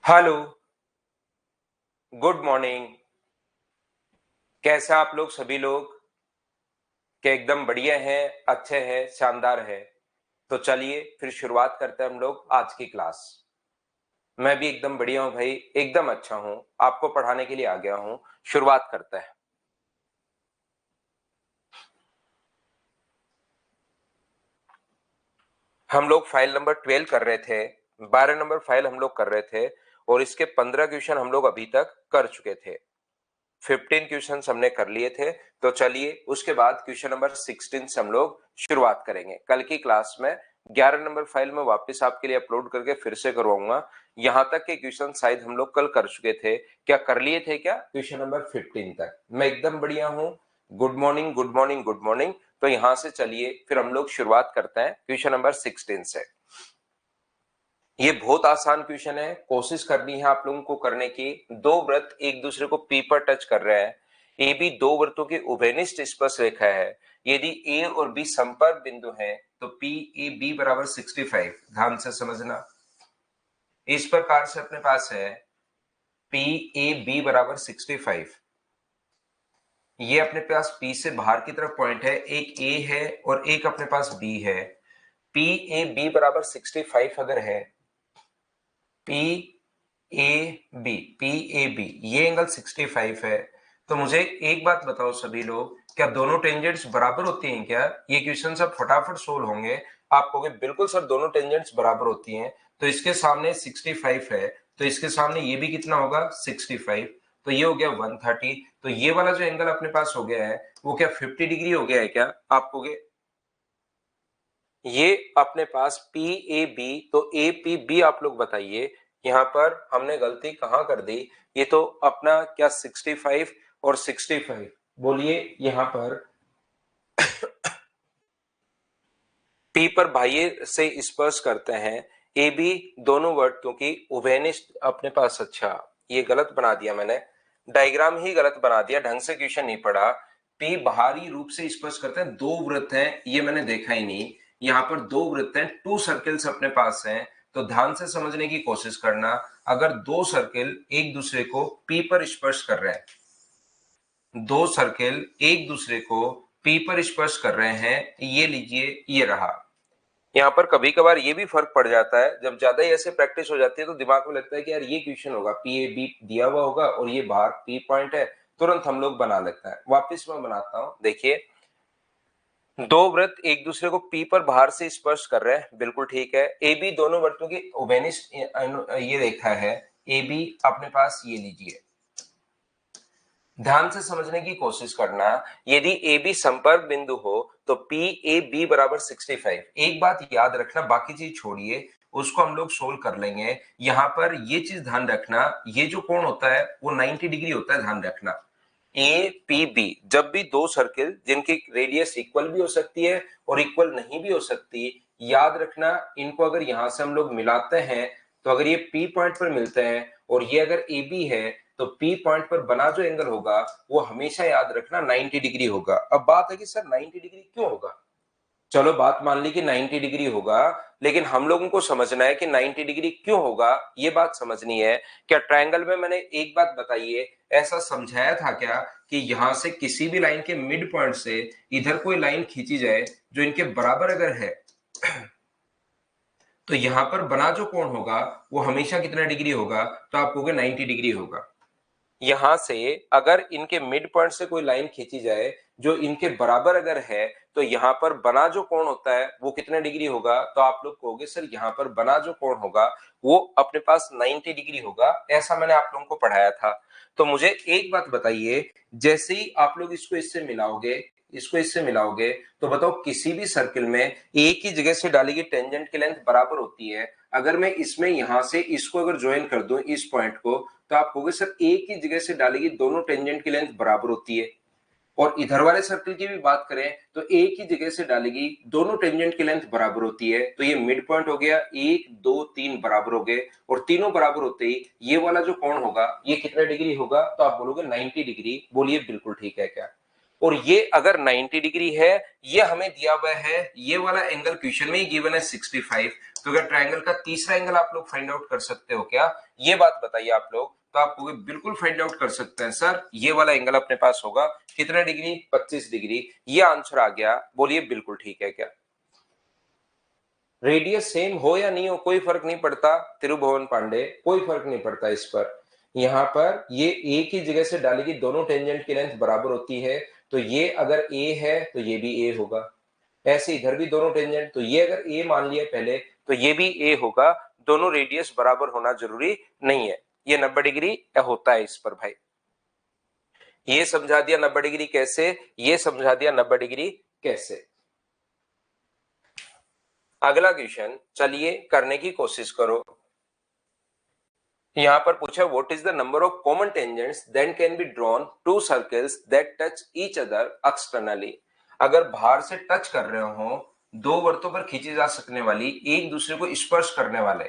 Hello. Good morning. कैसे आप लोग सभी लोग? क्या एकदम बढ़िया हैं, अच्छे हैं, शानदार है? तो चलिए फिर शुरुआत करते हैं हम लोग आज की क्लास। मैं भी एकदम बढ़िया हूं भाई, एकदम अच्छा हूं, आपको पढ़ाने के लिए आ गया हूं। शुरुआत करते हैं। हम लोग फाइल नंबर 12 कर रहे थे, 12 नंबर फाइल हम लोग कर रहे थे और इसके 15 क्वेश्चन हम लोग अभी तक कर चुके थे। 15 क्वेश्चन हमने कर लिए थे। तो चलिए उसके बाद क्वेश्चन नंबर 16 से हम लोग शुरुआत करेंगे। कल की क्लास में 11 नंबर फाइल में वापस आपके लिए अपलोड करके फिर से करवाऊंगा। यहां तक के क्वेश्चन शायद हम लोग कल कर चुके थे। क्या कर लिए थे क्या? क्वेश्चन नंबर 15 तक मैं एकदम बढ़िया हूं। Good morning, good morning, good morning. तो यहां से चलिए फिर हम लोग शुरुआत करते हैं क्वेश्चन नंबर 16 से। ये बहुत आसान क्वेश्चन है, कोशिश करनी है आप लोगों को करने की। दो वृत्त एक दूसरे को पी पर टच कर रहे हैं। ए बी दो वृत्तों के उभयनिष्ठ स्पर्शरेखा है। यदि ए और बी संपर्क बिंदु हैं तो पी ए बी बराबर 65। ध्यान से समझना। इस प्रकार से अपने पास है पी ए बी बराबर 65। ये अपने पास पी से बाहर की तरफ पॉइंट है, एक ए है और एक अपने पास बी है। पी ए बी बराबर 65 अगर है, पी ए बी ये एंगल 65 है। तो मुझे एक बात बताओ सभी लोग, क्या दोनों टेंजेंट्स बराबर होती हैं क्या? ये क्वेश्चन सब फटाफट सोल्व होंगे। आप कहोगे बिल्कुल सर दोनों टेंजेंट्स बराबर होती हैं। तो इसके सामने 65 है, तो इसके सामने ये भी कितना होगा? 65। तो ये हो गया 130। तो ये वाला जो एंगल अपने पास हो गया है वो क्या 50 डिग्री हो गया है क्या? आप कहोगे ये अपने पास पी ए बी, तो ए पी बी आप लोग बताइए यहां पर हमने गलती कहां कर दी? ये तो अपना क्या 65 और 65, बोलिए यहां पर पी पर बाह्य से स्पर्श करते हैं। ए बी दोनों वर्तों की उभयनिष्ठ अपने पास। अच्छा, ये गलत बना दिया मैंने, डायग्राम ही गलत बना दिया, ढंग से क्वेश्चन नहीं पढ़ा। पी बाहरी रूप से स्पर्श करते हैं, दो वृत्त हैं, ये मैंने देखा ही नहीं। यहाँ पर दो वृत्त हैं, टू सर्किल्स अपने पास हैं। तो ध्यान से समझने की कोशिश करना। अगर दो सर्किल एक दूसरे को पी पर स्पर्श कर रहे हैं, दो सर्किल एक दूसरे को पी पर स्पर्श कर रहे हैं, ये लीजिए ये रहा। यहाँ पर कभी कभार ये भी फर्क पड़ जाता है, जब ज्यादा ही ऐसे प्रैक्टिस हो जाती है तो दिमाग में लगता है कि यार ये क्वेश्चन होगा, पी ए बी दिया हुआ होगा और ये बाहर पी पॉइंट है, तुरंत हम लोग बना लेते हैं। वापिस मैं बनाता हूं, देखिए दो वृत्त एक दूसरे को पी पर बाहर से स्पर्श कर रहे हैं, बिल्कुल ठीक है। ए बी दोनों वृत्तों की उभयनिष्ठ ये रेखा है। ए बी अपने पास ये लीजिए, ध्यान से समझने की कोशिश करना। यदि ए बी संपर्क बिंदु हो तो पी ए बी बराबर 65। एक बात याद रखना, बाकी चीज छोड़िए, उसको हम लोग सोल्व कर लेंगे। यहां पर ये चीज ध्यान रखना, ये जो कोण होता है वो 90 डिग्री होता है, ध्यान रखना। ए पी बी जब भी दो सर्किल जिनकी रेडियस इक्वल भी हो सकती है और इक्वल नहीं भी हो सकती, याद रखना इनको अगर यहां से हम लोग मिलाते हैं तो अगर ये पी पॉइंट पर मिलते हैं और ये अगर ए बी है तो पी पॉइंट पर बना जो एंगल होगा वो हमेशा याद रखना 90 डिग्री होगा। अब बात है कि सर 90 डिग्री क्यों होगा? चलो बात मान ली कि 90 डिग्री होगा, लेकिन हम लोगों को समझना है कि 90 डिग्री क्यों होगा, ये बात समझनी है। क्या ट्रायंगल में मैंने एक बात बताइए, ऐसा समझाया था क्या कि यहां से किसी भी लाइन के मिड पॉइंट से इधर कोई लाइन खींची जाए जो इनके बराबर अगर है तो यहां पर बना जो कोण होगा वो हमेशा कितना डिग्री होगा? तो आप कहोगे 90 डिग्री होगा। यहां से अगर इनके मिड पॉइंट से कोई लाइन खींची जाए जो इनके बराबर अगर है तो यहां पर बना जो कोण होता है वो कितने डिग्री होगा? तो आप लोग कहोगे सर यहां पर बना जो कोण होगा वो अपने पास 90 डिग्री होगा, ऐसा मैंने आप लोगों को पढ़ाया था। तो मुझे एक बात बताइए, जैसे ही आप लोग इसको इससे मिलाओगे, इसको इससे मिलाओगे, तो बताओ किसी भी सर्किल में एक ही जगह से डाली गई टेंजेंट की लेंथ बराबर होती है। अगर मैं इसमें यहां से इसको अगर ज्वाइन कर दूं इस पॉइंट को, तो आप कहोगे सर एक ही जगह से डाली गई दोनों टेंजेंट की लेंथ बराबर होती है। और इधर वाले सर्कल की भी बात करें तो एक ही जगह से डाली गई दोनों टेंजेंट की लेंथ बराबर होती है। तो ये मिड पॉइंट हो गया, एक दो तीन बराबर हो गए, और तीनों बराबर होते ही ये वाला जो कोण होगा ये कितना डिग्री होगा? तो आप बोलोगे 90 डिग्री। बोलिए बिल्कुल ठीक है क्या? और ये अगर 90 डिग्री है, ये हमें दिया हुआ है, ये वाला एंगल क्वेश्चन में ही गिवन है 65। तो अगर ट्रायंगल का तीसरा एंगल आप लोग फाइंड आउट कर सकते हो क्या, ये बात बताइए आप लोग। तो आप बिल्कुल फाइंड आउट कर सकते हैं सर, ये वाला एंगल अपने पास होगा कितना डिग्री, 25 डिग्री। ये आंसर आ गया, बोलिए बिल्कुल ठीक है क्या। रेडियस सेम हो या नहीं हो कोई फर्क नहीं पड़ता त्रिभुवन पांडे, कोई फर्क नहीं पड़ता इस पर। यहां पर ये एक ही जगह से डालेगी, दोनों टेंजेंट की लेंथ बराबर होती है, तो ये अगर ए है तो ये भी ए होगा। ऐसे इधर भी दोनों टेंजेंट, तो ये अगर ए मान लिया पहले तो ये भी ए होगा। दोनों रेडियस बराबर होना जरूरी नहीं है, ये 90 डिग्री होता है इस पर भाई। ये समझा दिया 90 डिग्री कैसे, ये समझा दिया 90 डिग्री कैसे। अगला क्वेश्चन चलिए करने की कोशिश करो। यहां पर पूछा what is the number of common tangents that can be drawn to circles that touch each other externally. अगर बाहर से टच कर रहे हो, दो वृत्तों पर खींची जा सकने वाली, एक दूसरे को स्पर्श करने वाले,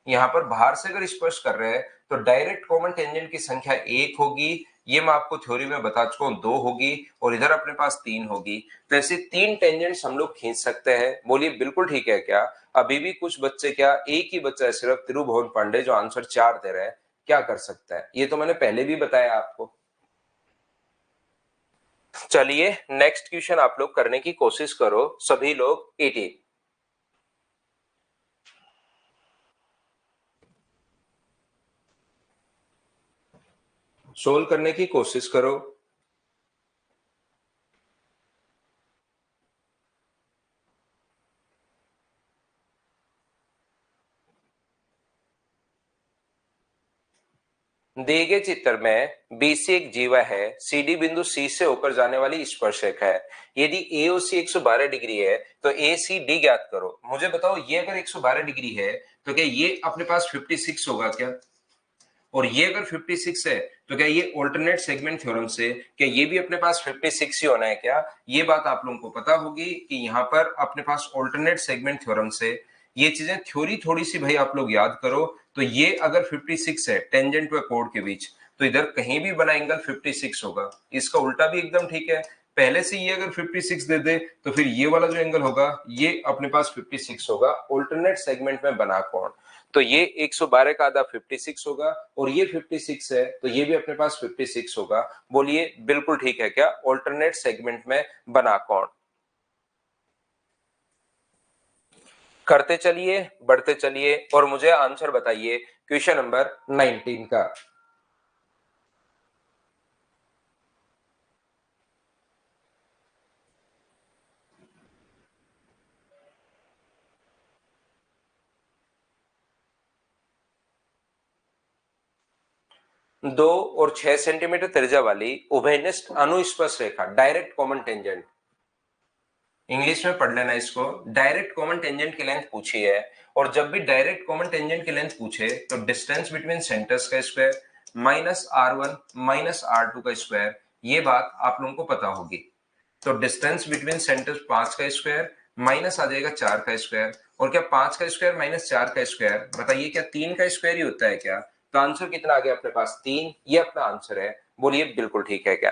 यहां पर बाहर से अगर स्पर्श कर रहे हैं तो डायरेक्ट कॉमन टेंजेंट की संख्या एक होगी, ये मैं आपको थ्योरी में बता चुका हूं, दो होगी, और इधर अपने पास तीन होगी। तो ऐसे तीन टेंजेंट्स हम लोग खींच सकते हैं, बोलिए बिल्कुल ठीक है क्या। अभी भी कुछ बच्चे, क्या एक ही बच्चा है सिर्फ त्रिभुवन पांडे जो आंसर 4 दे रहा है, क्या कर सकता है, ये तो मैंने पहले भी बताया आपको। चलिए नेक्स्ट क्वेश्चन आप लोग करने की कोशिश करो सभी लोग। 18 सोल्व करने की कोशिश करो। दिए गए चित्र में BC एक जीवा है, CD बिंदु C से होकर जाने वाली स्पर्शरेखा है। यदि AOC 112 डिग्री है तो ACD ज्ञात करो। मुझे बताओ ये अगर 112 डिग्री है तो क्या ये अपने पास 56 होगा क्या, और ये अगर 56 है तो क्या ये ऑल्टरनेट सेगमेंट थ्योरम से क्या ये भी अपने पास 56 ही होना है क्या। ये बात आप लोगों को पता होगी कि यहाँ पर अपने पास ऑल्टरनेट सेगमेंट थ्योरम से ये चीजें थ्योरी थोड़ी सी भाई आप लोग याद करो। तो ये अगर 56 है टेंजेंट व कोड के बीच, तो इधर कहीं भी बना एंगल 56 होगा। इसका उल्टा भी एकदम ठीक है, पहले से ये अगर 56 दे दे तो फिर ये वाला जो एंगल होगा ये अपने पास 56 होगा, ऑल्टरनेट सेगमेंट में बना कोण। तो ये 112 का आधा 56 होगा, और ये 56 है तो ये भी अपने पास 56 होगा। बोलिए बिल्कुल ठीक है क्या, ऑल्टरनेट सेगमेंट में बना कोण। करते चलिए, बढ़ते चलिए, और मुझे आंसर बताइए क्वेश्चन नंबर 19 का। दो और 6 सेंटीमीटर त्रिज्या वाली उभयनिष्ठ अनुस्पर्श रेखा, डायरेक्ट कॉमन टेंजेंट, इंग्लिश में पढ़ लेना इसको। डायरेक्ट कॉमन टेंजेंट की लेंथ पूछी है, और जब भी डायरेक्ट कॉमन टेंजेंट की लेंथ पूछे तो डिस्टेंस बिटवीन सेंटर्स का square minus R1 minus R2 का स्क्वायर, ये बात आप लोगों को पता होगी। तो डिस्टेंस बिटवीन सेंटर्स 5 का स्क्वायर माइनस आ जाएगा 4 का स्क्वायर, और क्या 5 का स्क्वायर माइनस 4 का स्क्वायर, बताइए क्या 3 का स्क्वायर ही होता है क्या। तो आंसर कितना आ गया अपने पास, 3, ये अपना आंसर है। बोलिए बिल्कुल ठीक है क्या।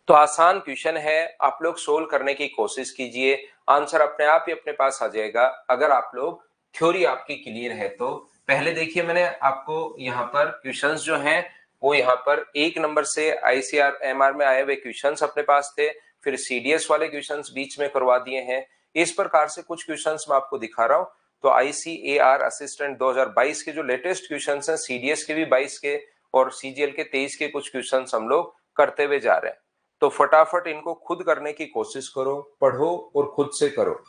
तो आसान क्वेश्चन है, आप लोग सोल्व करने की कोशिश कीजिए, आंसर अपने आप ही अपने पास आ जाएगा अगर आप लोग थ्योरी आपकी क्लियर है तो। पहले देखिए मैंने आपको यहाँ पर क्वेश्चंस जो हैं वो यहाँ पर 1 नंबर से ICR MR में आए हुए क्वेश्चंस अपने पास थे, फिर CDS वाले क्वेश्चंस बीच में करवा दिए हैं। इस प्रकार से कुछ क्वेश्चंस मैं आपको दिखा रहा हूँ। तो ICAR असिस्टेंट 2022 के जो लेटेस्ट क्वेश्चंस हैं, CDS के भी 22 के और CGL के 23 के कुछ क्वेश्चंस हम लोग करते हुए जा रहे हैं। तो फटाफट इनको खुद करने की कोशिश करो, पढ़ो और खुद से करो।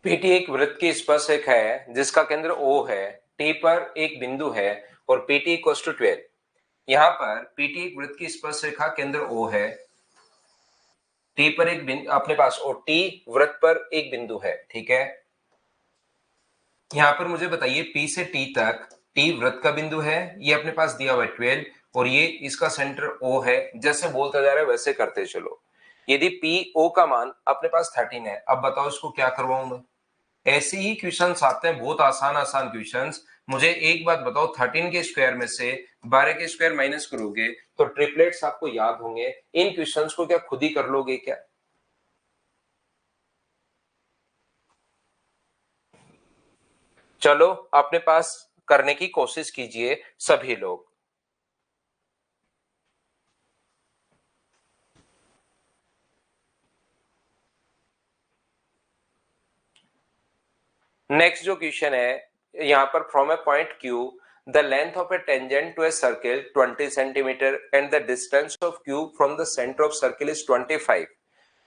PT एक वृत्त की स्पर्श रेखा है जिसका केंद्र O है, टी पर एक बिंदु है और पीटी इक्वल टू 12। यहाँ पर पीटी एक वृत्त की स्पर्श रेखा केंद्र ओ है, टी पर एक बिंदु अपने पास, और टी वृत्त पर एक बिंदु है, ठीक है। यहाँ पर मुझे बताइए पी से टी तक, टी वृत्त का बिंदु है, ये अपने पास दिया हुआ है 12 और ये इसका सेंटर ओ है। जैसे बोलता जा रहा है वैसे करते चलो। यदि पी ओ का मान अपने पास 13 है, अब बताओ इसको क्या करवाऊं मैं। ऐसे ही क्वेश्चंस आते हैं, बहुत आसान आसान क्वेश्चंस। मुझे एक बात बताओ, 13 के स्क्वायर में से 12 के स्क्वायर माइनस करोगे तो ट्रिपलेट्स आपको याद होंगे। इन क्वेश्चंस को क्या खुद ही कर लोगे क्या? चलो अपने पास करने की कोशिश कीजिए सभी लोग। नेक्स्ट जो क्वेश्चन है यहाँ पर, from a point Q the length of a tangent to a circle 20 centimetre and the distance of Q from the centre of circle is 25।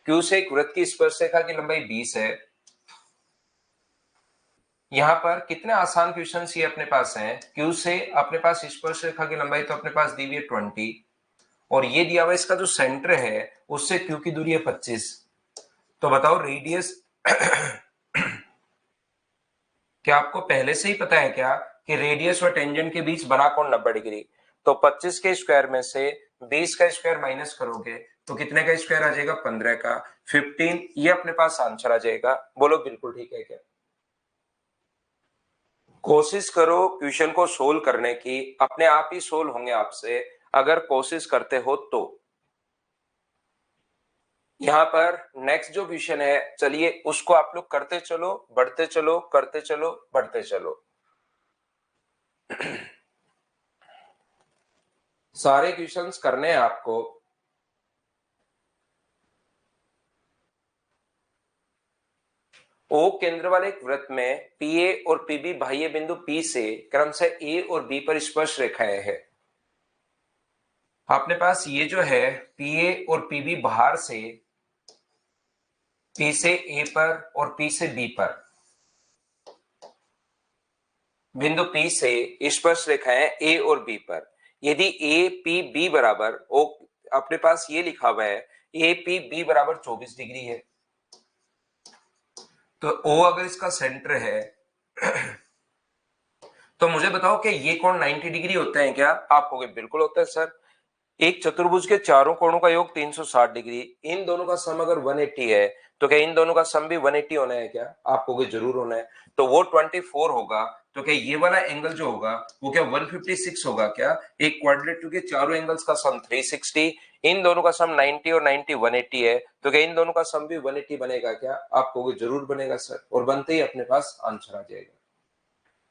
Q से एक वृत्त की स्पर्शरेखा की लंबाई 20 है। यहाँ पर कितने आसान क्वेश्चन ये अपने पास हैं। Q से अपने पास स्पर्शरेखा की लंबाई तो अपने पास दी हुई है 20 और ये दिया हुआ इसका जो सेंटर है उससे Q की दूरी है 25। तो बताओ रेडियस क्या आपको पहले से ही पता है क्या कि रेडियस और टेंजेंट के बीच बना कोण 90 डिग्री। तो 25 के स्क्वायर में से 20 का स्क्वायर माइनस करोगे तो कितने का स्क्वायर आ जाएगा? 15 का, 15। ये अपने पास आंसर आ जाएगा। बोलो बिल्कुल ठीक है क्या? कोशिश करो क्वेश्चन को सोल्व करने की, अपने आप ही सोल्व होंगे आपसे अगर कोशिश करते हो तो। यहाँ पर नेक्स्ट जो क्वेश्चन है, चलिए उसको आप लोग करते चलो, बढ़ते चलो, करते चलो, बढ़ते चलो। सारे क्वेश्चंस करने हैं आपको। ओ केंद्र वाले एक वृत्त में पीए और पीबी बाह्य बिंदु पी से क्रमशः ए और बी पर स्पर्श रेखाएं हैं। अपने पास ये जो है पीए और पीबी बाहर से, पी से ए पर और पी से बी पर, बिंदु पी से स्पर्श रेखाएं ए और बी पर। यदि ए पी बी बराबर ओ, अपने पास ये लिखा हुआ है ए पी बी बराबर 24 डिग्री है। तो ओ अगर इसका सेंटर है तो मुझे बताओ कि ये कोण 90 डिग्री होता है क्या? आप कहोगे बिल्कुल होता है सर। एक चतुर्भुज के चारों कोणों का योग 360 डिग्री, इन दोनों का सम अगर 180 है तो क्या इन दोनों का सम भी 180 होना है क्या? आप कहोगे जरूर होना है। तो वो 24 होगा, तो क्या ये वाला एंगल जो होगा वो क्या 156 होगा क्या? एक क्वाड्रेटर के चारों एंगल्स का सम 360, इन दोनों का सम 90 और 90 180 है, तो क्या इन दोनों का सम भी 180 बनेगा क्या? आप कहोगे जरूर बनेगा सर, और बनते ही अपने पास आंसर आ जाएगा।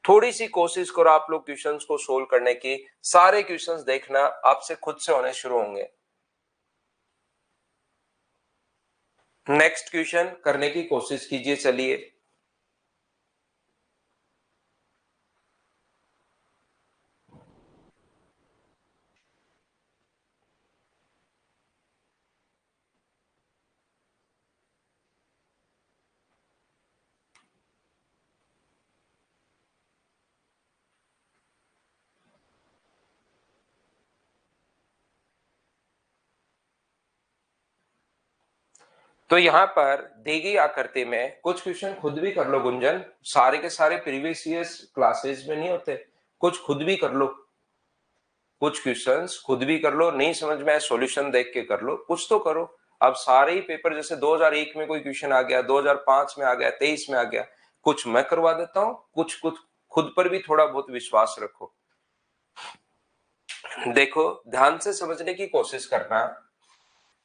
थोड़ी सी कोशिश करो आप लोग क्वेश्चंस को सोल्व करने की, सारे क्वेश्चंस देखना आपसे खुद से होने शुरू होंगे। नेक्स्ट क्वेश्चन करने की कोशिश कीजिए, चलिए। तो यहां पर दी गई आकृति में कुछ क्वेश्चन खुद भी कर लो गुंजन, सारे के सारे प्रीवियस ईयर्स क्लासेस में नहीं होते, कुछ खुद भी कर लो। कुछ क्वेश्चंस खुद भी कर लो, नहीं समझ में आए सॉल्यूशन देख के कर लो, कुछ तो करो। अब सारे ही पेपर, जैसे 2001 में कोई क्वेश्चन आ गया, 2005 में आ गया, 23 में आ गया, कुछ मैं करवा देता हूं, कुछ कुछ खुद पर भी थोड़ा बहुत विश्वास रखो। देखो ध्यान से समझने की कोशिश करना,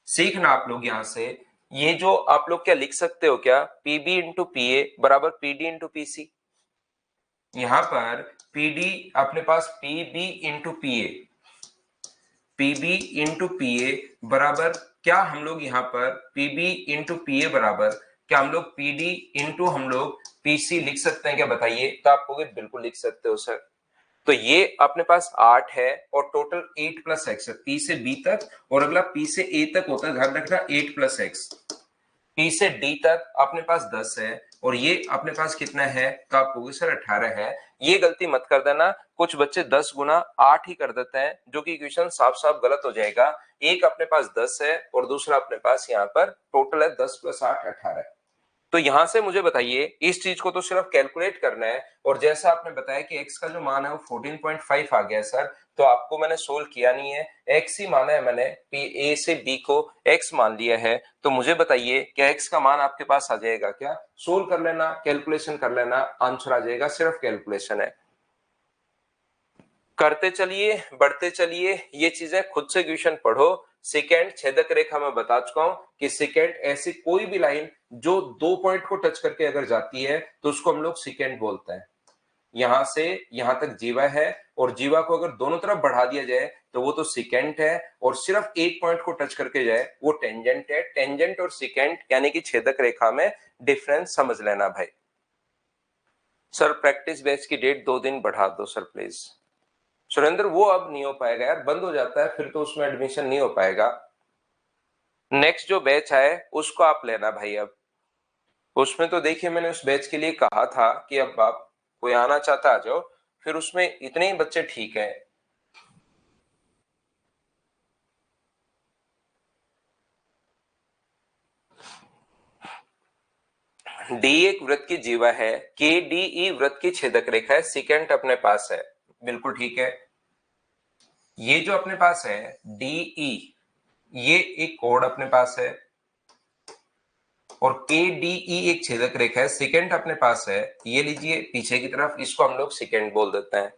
सीखना आप लोग यहां से। ये जो आप लोग क्या लिख सकते हो क्या, पीबी इंटू पी ए बराबर पीडी इंटू पीसी। यहां पर पीडी अपने पास PB into P A, PB into P A बराबर क्या, हम लोग यहाँ पर पीबी इंटू पी ए बराबर क्या हम लोग पीडी इंटू हम लोग पीसी लिख सकते हैं क्या? बताइए। तो आप कहोगे बिल्कुल लिख सकते हो सर। तो ये अपने पास 8 है और टोटल 8 प्लस एक्स है, पी से बी तक, और अगला पी से ए तक होता है, ध्यान रखना 8 प्लस एक्स। पी से डी तक अपने पास 10 है, और ये अपने पास कितना है, तो आप कहोगे सर 18 है। ये गलती मत कर देना, कुछ बच्चे 10 गुना 8 ही कर देते हैं, जो कि इक्वेशन साफ साफ गलत हो जाएगा। एक अपने पास 10 है और दूसरा अपने पास यहाँ पर टोटल है 10 + 8 18। तो यहां से मुझे बताइए, इस चीज को तो सिर्फ कैलकुलेट करना है, और जैसा आपने बताया कि x का जो मान है वो 14.5 आ गया सर, तो आपको मैंने सोल्व किया नहीं है, x ही माना है मैंने, a से b को x मान लिया है। तो मुझे बताइए क्या x का मान आपके पास आ जाएगा क्या? सोल्व कर लेना, कैलकुलेशन कर लेना, आंसर आ जाएगा, सिर्फ कैलकुलेशन है। करते चलिए, बढ़ते चलिए, ये चीजें खुद से क्वेश्चन पढ़ो। सेकेंड छेदक रेखा में बता चुका हूं कि सेकेंड ऐसी कोई भी लाइन जो 2 पॉइंट को टच करके अगर जाती है तो उसको हम लोग सेकेंड बोलते हैं। यहां से यहां तक जीवा है, और जीवा को अगर दोनों तरफ बढ़ा दिया जाए तो वो तो सेकेंड है, और सिर्फ एक पॉइंट को टच करके जाए वो टेंजेंट है। टेंजेंट और सेकेंड यानी कि छेदक रेखा में डिफरेंस समझ लेना भाई। सर प्रैक्टिस बैच की डेट 2 दिन बढ़ा दो सर प्लीज। सुरेंद्र वो अब नहीं हो पाएगा यार, बंद हो जाता है फिर, तो उसमें एडमिशन नहीं हो पाएगा। नेक्स्ट जो बैच आए उसको आप लेना भाई। अब उसमें तो देखिए मैंने उस बैच के लिए कहा था कि अब आप कोई आना चाहता आ जाओ, फिर उसमें इतने ही बच्चे ठीक है। डी एक वृत्त की जीवा है, के डी ई वृत्त की छेदक रेखा है, सिकेंट अपने पास है, बिल्कुल ठीक है। ये जो अपने पास है डी ई, ये एक कोड अपने पास है, और के डी ई एक छेदक रेखा है, सेकेंड अपने पास है। ये लीजिए पीछे की तरफ, इसको हम लोग सेकेंड बोल देते हैं।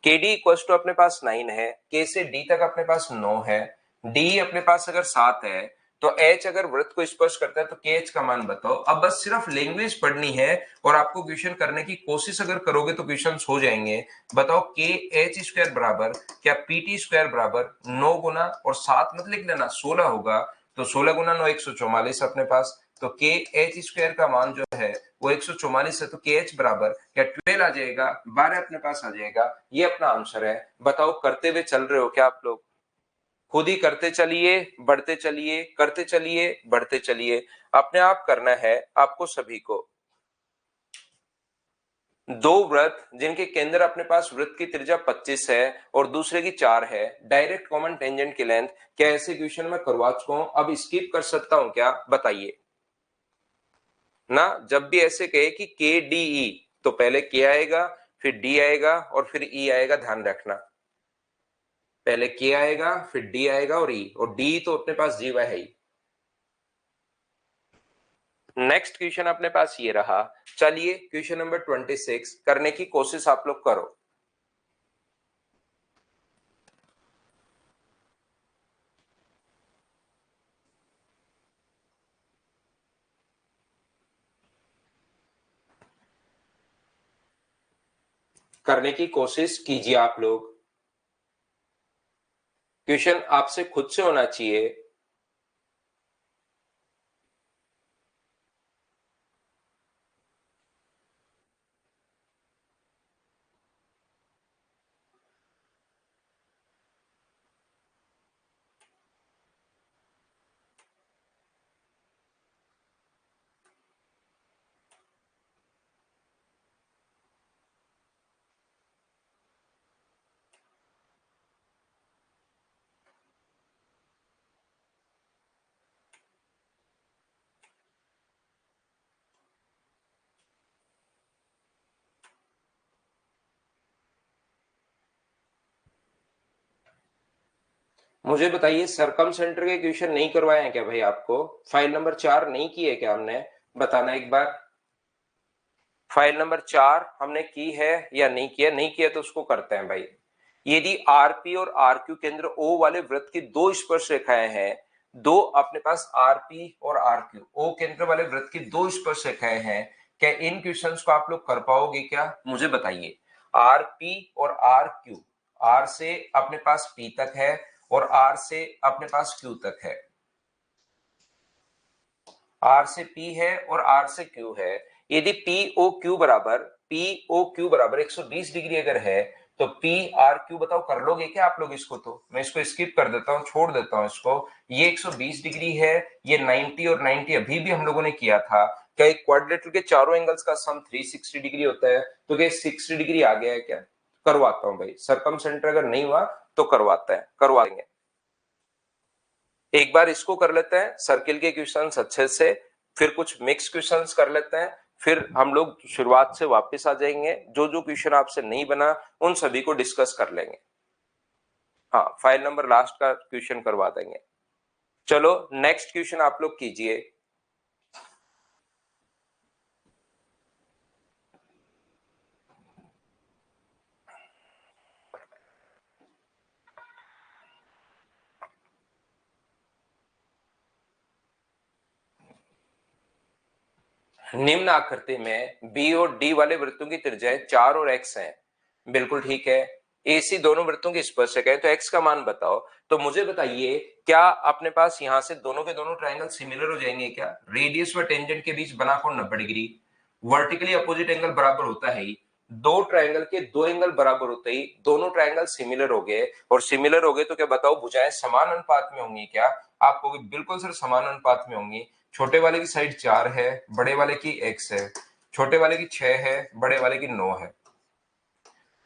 के डी इक्वल टू अपने पास 9 है, के से डी तक अपने पास 9 है, डी अपने पास अगर 7 है, तो एच अगर वृत्त को स्पर्श करता है तो के एच का मान बताओ। अब बस सिर्फ लैंग्वेज पढ़नी है, और आपको क्वेश्चन करने की कोशिश अगर करोगे तो क्वेश्चन हो जाएंगे। बताओ के एच स्क्वायर बराबर क्या पी टी स्क्वायर बराबर 9 गुना और 7 मत लिख लेना 16 होगा, तो 16 गुना 9 144 अपने पास। तो के एच स्क्वायर का मान जो है वो 144 है, तो के एच बराबर क्या 12 आ जाएगा, 12 अपने पास आ जाएगा। ये अपना आंसर है। बताओ करते हुए चल रहे हो क्या आप लोग? खुद ही करते चलिए, बढ़ते चलिए, करते चलिए, बढ़ते चलिए, अपने आप करना है आपको सभी को। दो वृत्त जिनके केंद्र अपने पास वृत्त की त्रिज्या 25 है और दूसरे की 4 है, डायरेक्ट कॉमन टेंजेंट की लेंथ, क्या ऐसे क्वेश्चन में करवा चुका हूं, अब स्किप कर सकता हूं क्या बताइए ना? जब भी ऐसे कहे कि के डी ई, तो पहले के आएगा, फिर डी आएगा और फिर ई आएगा, ध्यान रखना। पहले के आएगा, फिर डी आएगा और ई, और डी तो अपने पास जीवा है ही। नेक्स्ट क्वेश्चन अपने पास ये रहा। चलिए क्वेश्चन नंबर 26 करने की कोशिश आप लोग करो। करने की कोशिश कीजिए आप लोग, क्वेश्चन आपसे खुद से होना चाहिए। मुझे बताइए सरकम सेंटर के क्वेश्चन नहीं करवाए हैं क्या भाई आपको? फाइल नंबर 4 नहीं की है क्या हमने? बताना एक बार। फाइल नंबर 4 हमने की है या नहीं किया? नहीं किया तो उसको करते हैं भाई। यदि आरपी और आरक्यू केंद्र ओ वाले वृत्त की दो स्पर्श रेखाएं हैं, दो अपने पास आरपी और आरक्यू ओ केंद्र वाले वृत्त की दो स्पर्श रेखाएं हैं, क्या इन क्वेश्चंस को आप लोग कर पाओगे क्या? मुझे बताइए। आरपी और आरक्यू, आर से अपने पास पी तक है और आर से अपने पास क्यू तक है, आर से पी है और आर से क्यू है। यदि पी ओ क्यू बराबर 120 डिग्री अगर है, तो पी आर क्यू बताओ कर लोगे क्या आप लोग इसको? तो मैं इसको स्किप कर देता हूं, छोड़ देता हूं इसको। ये 120 डिग्री है, ये 90 और 90 अभी भी हम लोगों ने किया था, क्या एक क्वाड्रिलेटरल के चारों एंगल्स का सम 360 डिग्री होता है? तो क्या 60 डिग्री आ गया है क्या? करवाता हूं भाई, सरकम सेंटर अगर नहीं हुआ तो करवाता है, करवा देंगे। एक बार इसको कर लेते हैं सर्किल के क्वेश्चंस अच्छे से, फिर कुछ मिक्स क्वेश्चंस कर लेते हैं, फिर हम लोग शुरुआत से वापस आ जाएंगे, जो जो क्वेश्चन आपसे नहीं बना उन सभी को डिस्कस कर लेंगे। हाँ, फाइल नंबर लास्ट का क्वेश्चन करवा देंगे। चलो नेक्स्ट क्वेश्चन आप लोग कीजिए। निम्न आकृति में बी और डी वाले वृत्तों की त्रिज्याएं 4 और x हैं। बिल्कुल ठीक है। AC दोनों वृत्तों की स्पर्शक है, तो x का मान बताओ। तो मुझे बताइए, क्या अपने पास यहां से दोनों के दोनों ट्रायंगल सिमिलर हो जाएंगे क्या? रेडियस व टेंजेंट के बीच बना कोण 90 डिग्री, वर्टिकली अपोजिट एंगल बराबर होता है ही, दो ट्रायंगल के दो एंगल बराबर होते ही दोनों ट्रायंगल सिमिलर हो गए, और सिमिलर हो गए तो क्या बताओ भुजाएं समान अनुपात में होंगी क्या? आप कहोगे बिल्कुल सर समान अनुपात में होंगी। छोटे वाले की साइड 4 है, बड़े वाले की x है, छोटे वाले की 6 है, बड़े वाले की 9 है।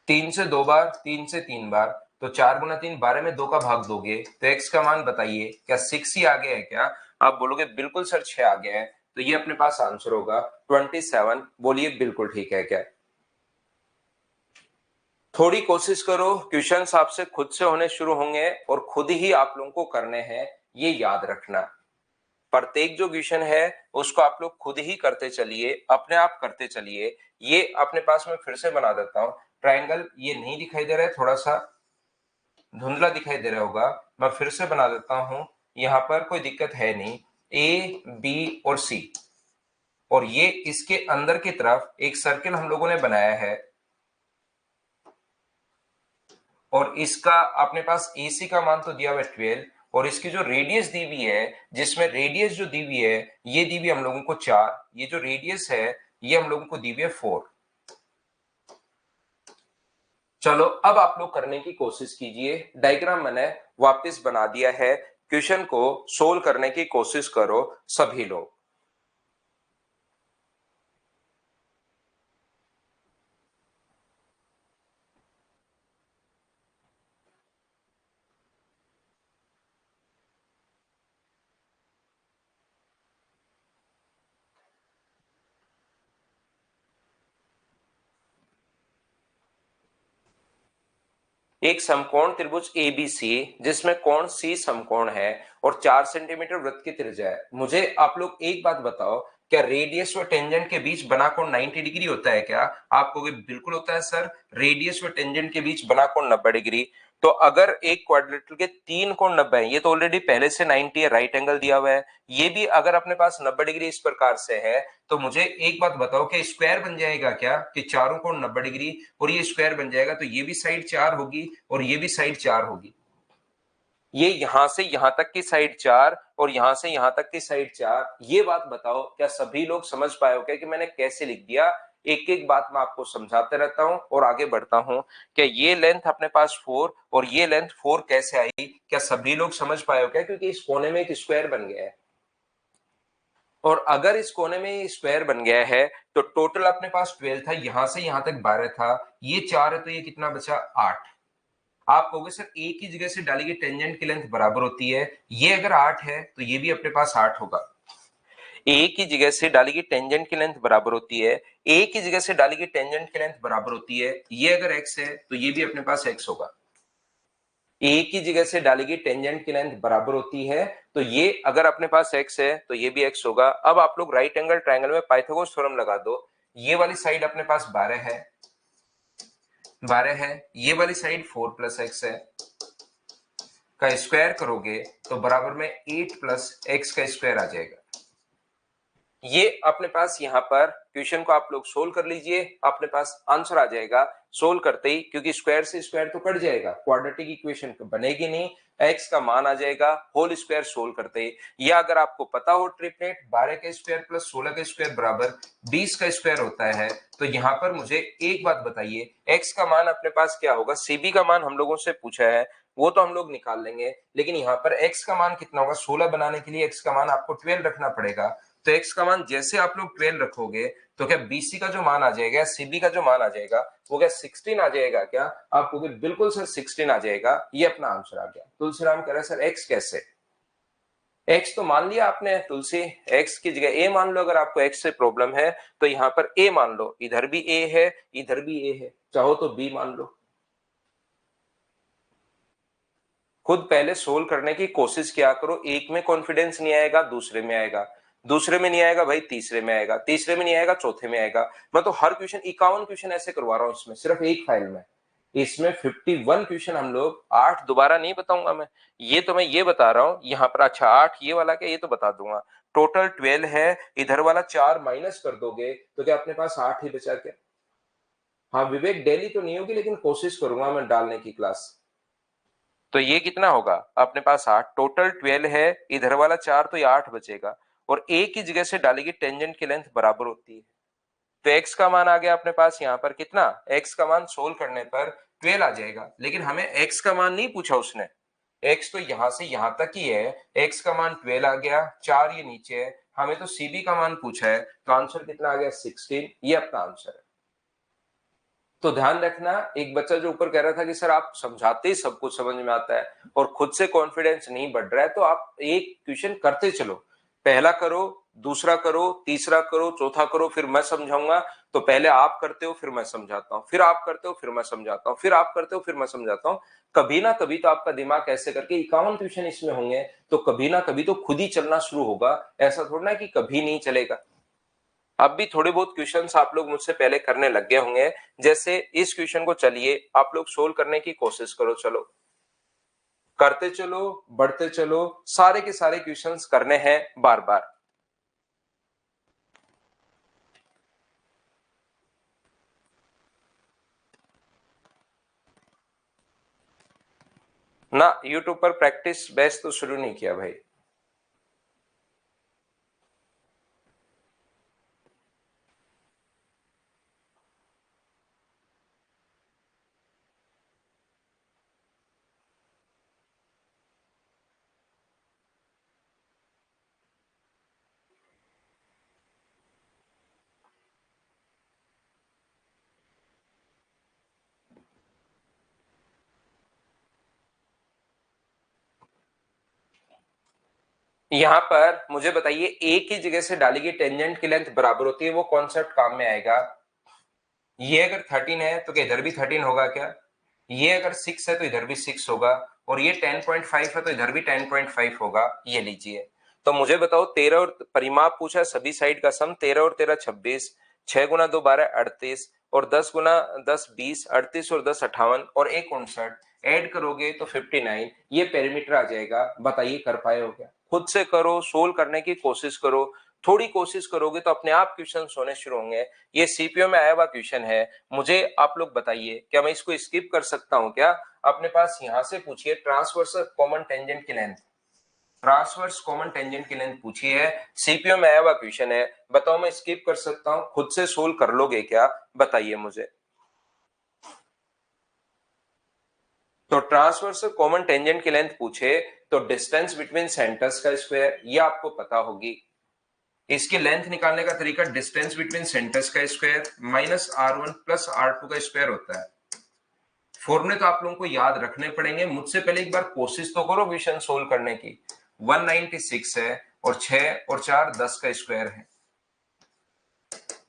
3 से 2 बार, 3 से 3 बार, तो 4 गुना 3 12 में 2 का भाग दोगे तो x का मान बताइए, क्या 6 ही आ गया है क्या? आप बोलोगे बिल्कुल सर 6 आ गया है, तो ये अपने पास आंसर होगा 27। बोलिए बिल्कुल ठीक है क्या? थोड़ी कोशिश करो, क्वेश्चंस आपसे खुद से होने शुरू होंगे और खुद ही आप लोगों को करने हैं, ये याद रखना। प्रत्येक जो क्वेश्चन है उसको आप लोग खुद ही करते चलिए, अपने आप करते चलिए। ये अपने पास में फिर से बना देता हूं। ट्रायंगल ये नहीं दिखाई दे रहा है, थोड़ा सा धुंधला दिखाई दे रहा होगा, मैं फिर से बना देता हूं। यहां पर कोई दिक्कत है नहीं। ए बी और सी, और ये इसके अंदर की तरफ एक सर्किल हम लोगों ने बनाया है, और इसका अपने पास AC का मान तो दिया हुआ है 12, और इसकी जो रेडियस दी हुई है, जिसमें रेडियस जो दी हुई है ये दी हुई हम लोगों को 4, ये जो रेडियस है ये हम लोगों को दी हुई है 4। चलो अब आप लोग करने की कोशिश कीजिए। डायग्राम मैंने वापस बना दिया है, क्वेश्चन को सोल्व करने की कोशिश करो सभी लोग। एक समकोण त्रिभुज ABC जिसमें कोण C समकोण है और 4 सेंटीमीटर वृत्त की त्रिज्या है। मुझे आप लोग एक बात बताओ, क्या रेडियस व टेंजेंट के बीच बना कोण 90 डिग्री होता है क्या? आप कहोगे बिल्कुल होता है सर, रेडियस व टेंजेंट के बीच बना कोण 90 डिग्री। तो अगर एक क्वाड्रिलेटरल के तीन कोण 90 है, ये तो ऑलरेडी पहले से 90 है, राइट एंगल दिया हुआ है, ये भी अगर अपने पास 90 डिग्री इस प्रकार से है, तो मुझे एक बात बताओ कि स्क्वायर बन जाएगा क्या? कि चारों कोण 90 डिग्री और ये स्क्वायर बन जाएगा, तो ये भी साइड 4 होगी और ये भी साइड 4 होगी। ये यहां से यहां तक की साइड 4 और यहां से यहां तक की साइड 4। ये बात बताओ, क्या सभी लोग समझ पाए हो क्या कि मैंने कैसे लिख दिया? एक एक बात मैं आपको समझाते रहता हूं और आगे बढ़ता हूं। क्या ये लेंथ अपने पास 4 और ये लेंथ 4 कैसे आई? क्या सभी लोग समझ पाए हो क्या? क्योंकि इस कोने में एक स्क्वायर बन गया है, और अगर इस कोने में स्क्वायर बन गया है तो टोटल अपने पास 12 था, यहां से यहां तक 12 था, ये 4 है तो ये कितना बचा? 8। आप कहोगे सर एक ही जगह से डाली गई टेंजेंट की लेंथ बराबर होती है, ये अगर 8 है तो ये भी अपने पास 8 होगा। एक ही जगह से डाली गई टेंजेंट की लेंथ बराबर होती है, एक ही जगह से डाली गई टेंजेंट की लेंथ बराबर होती है, ये अगर x है तो ये भी अपने पास x होगा। एक ही जगह से डाली गई टेंजेंट की लेंथ बराबर होती है, तो ये अगर अपने पास x है तो ये भी x होगा। अब आप लोग राइट एंगल ट्रायंगल में पाइथागोरस थ्योरम लगा दो। ये वाली साइड अपने पास 12 है, 12 है, ये वाली साइड 4 प्लस x है, का स्क्वायर करोगे तो बराबर में 8 प्लस एक्स का स्क्वायर आ जाएगा। ये अपने पास यहाँ पर क्वेश्चन को आप लोग सोल्व कर लीजिए, अपने पास आंसर आ जाएगा सोल्व करते ही, क्योंकि स्क्वायर से स्क्वायर तो कट जाएगा, क्वाड्रेटिक इक्वेशन बनेगी नहीं, एक्स का मान आ जाएगा होल स्क्वायर सोल्व करते ही। या अगर आपको पता हो ट्रिपलेट 12 का स्क्वायर प्लस 16 का स्क्वायर बराबर 20 का स्क्वायर होता है, तो यहाँ पर मुझे एक बात बताइए, एक्स का मान अपने पास क्या होगा? सीबी का मान हम लोगों से पूछा है, वो तो हम लोग निकाल लेंगे, लेकिन यहाँ पर x का मान कितना होगा? 16 बनाने के लिए x का मान आपको 12 रखना पड़ेगा, तो x का मान जैसे आप लोग 12 रखोगे तो क्या BC का जो मान आ जाएगा, CB का जो मान आ जाएगा वो क्या 16 आ जाएगा क्या? आपको बिल्कुल सर 16 आ जाएगा, ये अपना आंसर आ गया। तुलसीराम कह रहे सर x कैसे? x तो मान लिया आपने तुलसी, x की जगह a मान लो। अगर आपको x से प्रॉब्लम है तो यहां पर a मान लो, इधर भी a है इधर भी a है, चाहो तो b मान लो। खुद पहले सोल्व करने की कोशिश किया करो, एक में कॉन्फिडेंस नहीं आएगा दूसरे में आएगा, दूसरे में नहीं आएगा भाई तीसरे में आएगा, तीसरे में नहीं आएगा चौथे में आएगा। मैं तो हर क्वेश्चन 51 क्वेश्चन ऐसे करवा रहा हूं इसमें, सिर्फ एक फाइल में। इसमें 51 क्वेश्चन हम लोग, 8 दोबारा नहीं बताऊंगा मैं, ये तो मैं ये बता रहा हूं यहाँ पर। अच्छा 8 ये वाला क्या, ये तो बता दूंगा। टोटल 12 है, इधर वाला 4 माइनस कर दोगे तो क्या अपने पास 8 ही बचा क्या? हाँ विवेक, डेली तो नहीं होगी लेकिन कोशिश करूंगा मैं डालने की क्लास। तो ये कितना होगा अपने पास 8, टोटल 12 है, इधर वाला 4 तो ये 8 बचेगा, और एक ही जगह से डालेगी, टेंजेंट की लेंथ बराबर होती है। तो x का मान आ गया अपने पास यहाँ पर कितना, x का मान सोल्व करने पर 12 आ जाएगा, लेकिन हमें x का मान नहीं पूछा उसने, x तो यहां से यहां तक ही है, x का मान 12 आ गया, 4 ये नीचे है, हमें तो CB का मान पूछा है, तो आंसर कितना आ गया 16, ये अपना आंसर है। तो ध्यान रखना, एक बच्चा जो ऊपर कह रहा था कि सर आप समझाते ही सब कुछ समझ में आता है और खुद से कॉन्फिडेंस नहीं बढ़ रहा है, तो आप एक क्वेश्चन करते चलो, पहला करो, दूसरा करो, तीसरा करो, चौथा करो, फिर मैं समझाऊंगा। तो पहले आप करते हो फिर मैं समझाता हूँ, फिर आप करते हो फिर मैं समझाता हूँ, फिर आप करते हो फिर मैं समझाता हूँ। कभी ना कभी तो आपका दिमाग ऐसे करके 51 क्वेश्चन इसमें होंगे, तो कभी ना कभी तो खुद ही चलना शुरू होगा, ऐसा थोड़ा ना कि कभी नहीं चलेगा। अब भी थोड़े बहुत क्वेश्चंस आप लोग मुझसे पहले करने लग गए होंगे, जैसे इस क्वेश्चन को चलिए आप लोग सोल्व करने की कोशिश करो, चलो करते चलो, बढ़ते चलो, सारे के सारे क्वेश्चंस करने हैं बार बार। ना यूट्यूब पर प्रैक्टिस बेस्ट तो शुरू नहीं किया भाई। यहां पर मुझे बताइए, एक ही जगह से डाली गई टेंजेंट की लेंथ बराबर होती है, वो कॉन्सेप्ट काम में आएगा? ये अगर 13 है तो क्या इधर भी 13 होगा क्या? ये अगर 6 है तो इधर भी 6 होगा, और ये 10.5 है तो इधर भी 10.5 होगा। ये लीजिए, तो मुझे बताओ 13 और परिमाप पूछा, सभी साइड का सम, 13 और 13 26, 6 गुना 2 12 38, और 10 गुना 10 20, 38 और 10 58, और 1 59, ऐड करोगे तो 59, ये पेरीमीटर आ जाएगा। बताइए कर पाए हो क्या? खुद से करो, सोल्व करने की कोशिश करो, थोड़ी कोशिश करोगे तो अपने आप क्वेश्चन होने शुरू होंगे। ये सीपीओ में आया हुआ क्वेश्चन है, मुझे आप लोग बताइए क्या मैं इसको स्किप कर सकता हूं क्या? अपने पास यहां से पूछिए ट्रांसवर्स कॉमन टेंजेंट की लेंथ, ट्रांसवर्स कॉमन टेंजेंट की लेंथ पूछी है, सीपीओ में आया हुआ क्वेश्चन है, बताओ मैं स्किप कर सकता हूं? खुद से सोल्व कर लोगे क्या? बताइए मुझे। तो ट्रांसवर्स कॉमन टेंजेंट की लेंथ पूछे तो डिस्टेंस बिटवीन सेंटर्स का स्क्वायर, ये आपको पता होगी। इसकी लेंथ निकालने का तरीका डिस्टेंस बिटवीन सेंटर्स का square minus R1 plus R2 का स्क्वायर होता है। फॉर्मूले तो आप लोगों को याद रखने पड़ेंगे, मुझसे पहले एक बार कोशिश तो करो क्वेश्चन सोल्व करने की। 196 है, और 6 और 4 10 का स्क्वायर है,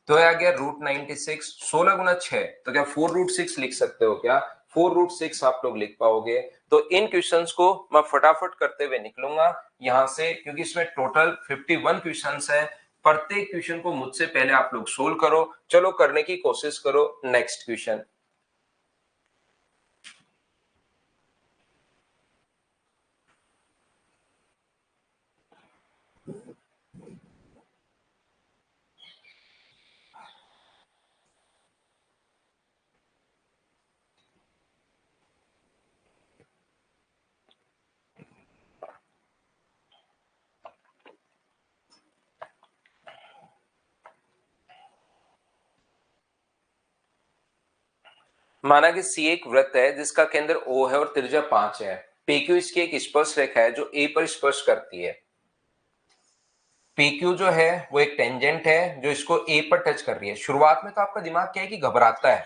तो आ गया √96। 16 गुना 6 तो क्या 4√6 लिख सकते हो क्या? 4√6 आप लोग लिख पाओगे? तो इन क्वेश्चंस को मैं फटाफट करते हुए निकलूंगा यहां से, क्योंकि इसमें टोटल 51 क्वेश्चंस है। प्रत्येक क्वेश्चन को मुझसे पहले आप लोग सोल्व करो, चलो करने की कोशिश करो। नेक्स्ट क्वेश्चन, माना कि सी एक वृत्त है जिसका केंद्र O है और त्रिज्या 5 है। PQ इसकी एक स्पर्श रेखा है जो A पर स्पर्श करती है। PQ जो है वो एक टेंजेंट है जो इसको A पर टच कर रही है। शुरुआत में तो आपका दिमाग क्या है कि घबराता है,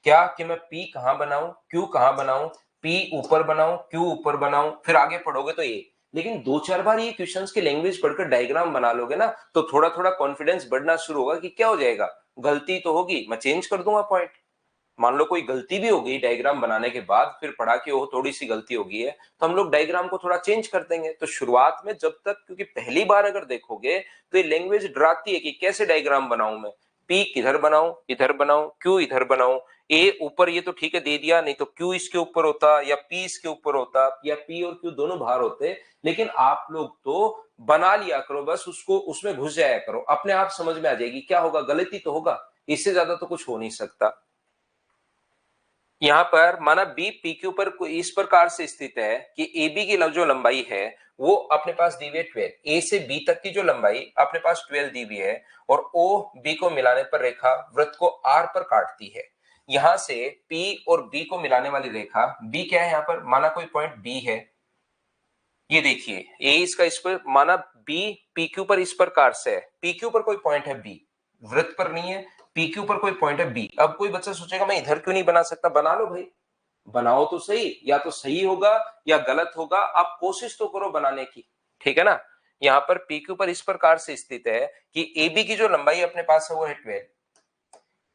क्या कि मैं P कहां बनाऊं, Q कहां बनाऊं, P ऊपर बनाऊं, Q ऊपर बनाऊं, फिर आगे पढ़ोगे तो A। लेकिन दो चार बार ये क्वेश्चंस की लैंग्वेज पढ़कर डायग्राम बना लोगे ना, तो थोड़ा थोड़ा कॉन्फिडेंस बढ़ना शुरू होगा कि क्या हो जाएगा, गलती तो होगी, मैं चेंज कर दूंगा पॉइंट। मान लो कोई गलती भी हो गई डायग्राम बनाने के बाद, फिर पढ़ा कि वो थोड़ी सी गलती हो गई है, तो हम लोग डायग्राम को थोड़ा चेंज कर देंगे। तो शुरुआत में जब तक, क्योंकि पहली बार अगर देखोगे तो ये लैंग्वेज डराती है कि कैसे डायग्राम बनाऊं मैं, पी किधर बनाऊं, इधर बनाऊं, क्यू इधर बनाऊं, ए ऊपर ये तो ठीक है दे दिया, नहीं तो क्यू इसके ऊपर होता या पी इसके ऊपर होता, या पी और क्यू दोनों बाहर होते। लेकिन आप लोग तो बना लिया करो, बस उसको उसमें घुस जाया करो, अपने आप समझ में आ जाएगी क्या होगा, गलती तो होगा, इससे ज्यादा तो कुछ हो नहीं सकता। यहाँ पर माना बी पी क्यू पर इस प्रकार से स्थित है कि ए बी की जो लंबाई है वो अपने पास दी हुई है 12, ए से बी तक की जो लंबाई अपने पास 12 दी हुई है, और ओ बी को मिलाने पर रेखा वृत्त को आर पर काटती है। यहां से पी और बी को मिलाने वाली रेखा, बी क्या है यहाँ पर, माना कोई पॉइंट बी है, ये देखिए ए इसका इस पर, माना बी पी क्यू पर इस प्रकार से है, पी क्यू पर कोई पॉइंट है बी, वृत्त पर नहीं है, पी क्यू पर कोई पॉइंट है बी। अब कोई बच्चा सोचेगा मैं इधर क्यों नहीं बना सकता, बना लो भाई, बनाओ तो सही, या तो सही होगा या गलत होगा, आप कोशिश तो करो बनाने की, ठीक है ना। यहाँ पर PQ पर इस प्रकार से स्थित है कि AB की जो लंबाई अपने पास है वो है 12,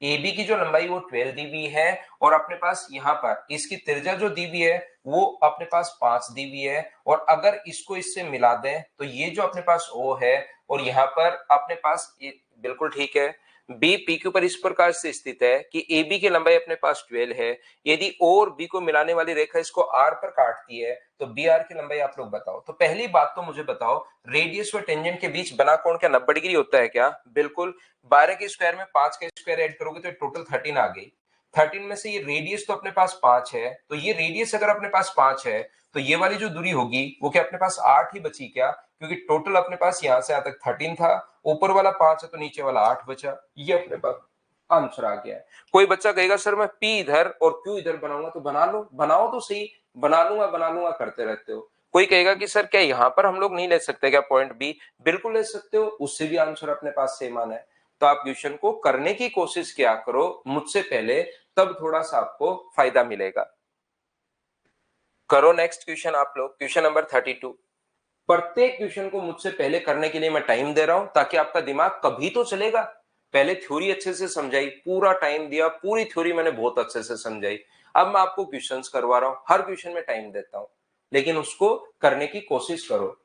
AB की जो लंबाई वो 12 दी हुई है, और अपने पास यहाँ पर इसकी त्रिज्या जो दी हुई है वो अपने पास 5 दी हुई है, और अगर इसको इससे मिला दें तो ये जो अपने पास O है, और यहाँ पर अपने पास बिल्कुल ठीक है, बी पी क्यू पर इस प्रकार से स्थित है कि ए बी की लंबाई अपने पास 12 है, यदि ओ और बी को मिलाने वाली रेखा इसको आर पर काटती है तो बी आर की लंबाई आप लोग बताओ। तो पहली बात तो मुझे बताओ, रेडियस और टेंजेंट के बीच बना कोण क्या 90 डिग्री होता है क्या? बिल्कुल। 12 के स्क्वायर में 5 के स्क्वायर ऐड करोगे तो टोटल 13 आ गई। 13 में से ये रेडियस तो अपने पास 5 है, तो ये रेडियस अगर अपने पास 5 है तो ये वाली जो दूरी होगी वो क्या अपने पास 8 ही बची क्या? क्योंकि टोटल अपने पास यहां से यहां तक 13 था, ऊपर वाला 5 है तो नीचे वाला 8 बचा, ये अपने पास आंसर आ गया है। कोई बच्चा कहेगा सर मैं पी इधर और क्यू इधर बनाऊंगा, तो बना लो, बनाओ तो सही, बना लूंगा करते रहते हो। कोई कहेगा कि सर क्या यहाँ पर हम लोग नहीं ले सकते क्या पॉइंट बी? बिल्कुल ले सकते हो, उससे भी आंसर अपने पास सेम आना है। तो आप क्वेश्चन को करने की कोशिश किया करो मुझसे पहले, तब थोड़ा सा आपको फायदा मिलेगा। करो नेक्स्ट क्वेश्चन आप लोग, क्वेश्चन नंबर 32। प्रत्येक क्वेश्चन को मुझसे पहले करने के लिए मैं टाइम दे रहा हूं, ताकि आपका दिमाग कभी तो चलेगा। पहले थ्योरी अच्छे से समझाई, पूरा टाइम दिया, पूरी थ्योरी मैंने बहुत अच्छे से समझाई। अब मैं आपको क्वेश्चंस करवा रहा हूं, हर क्वेश्चन में टाइम देता हूं, लेकिन उसको करने की कोशिश करो।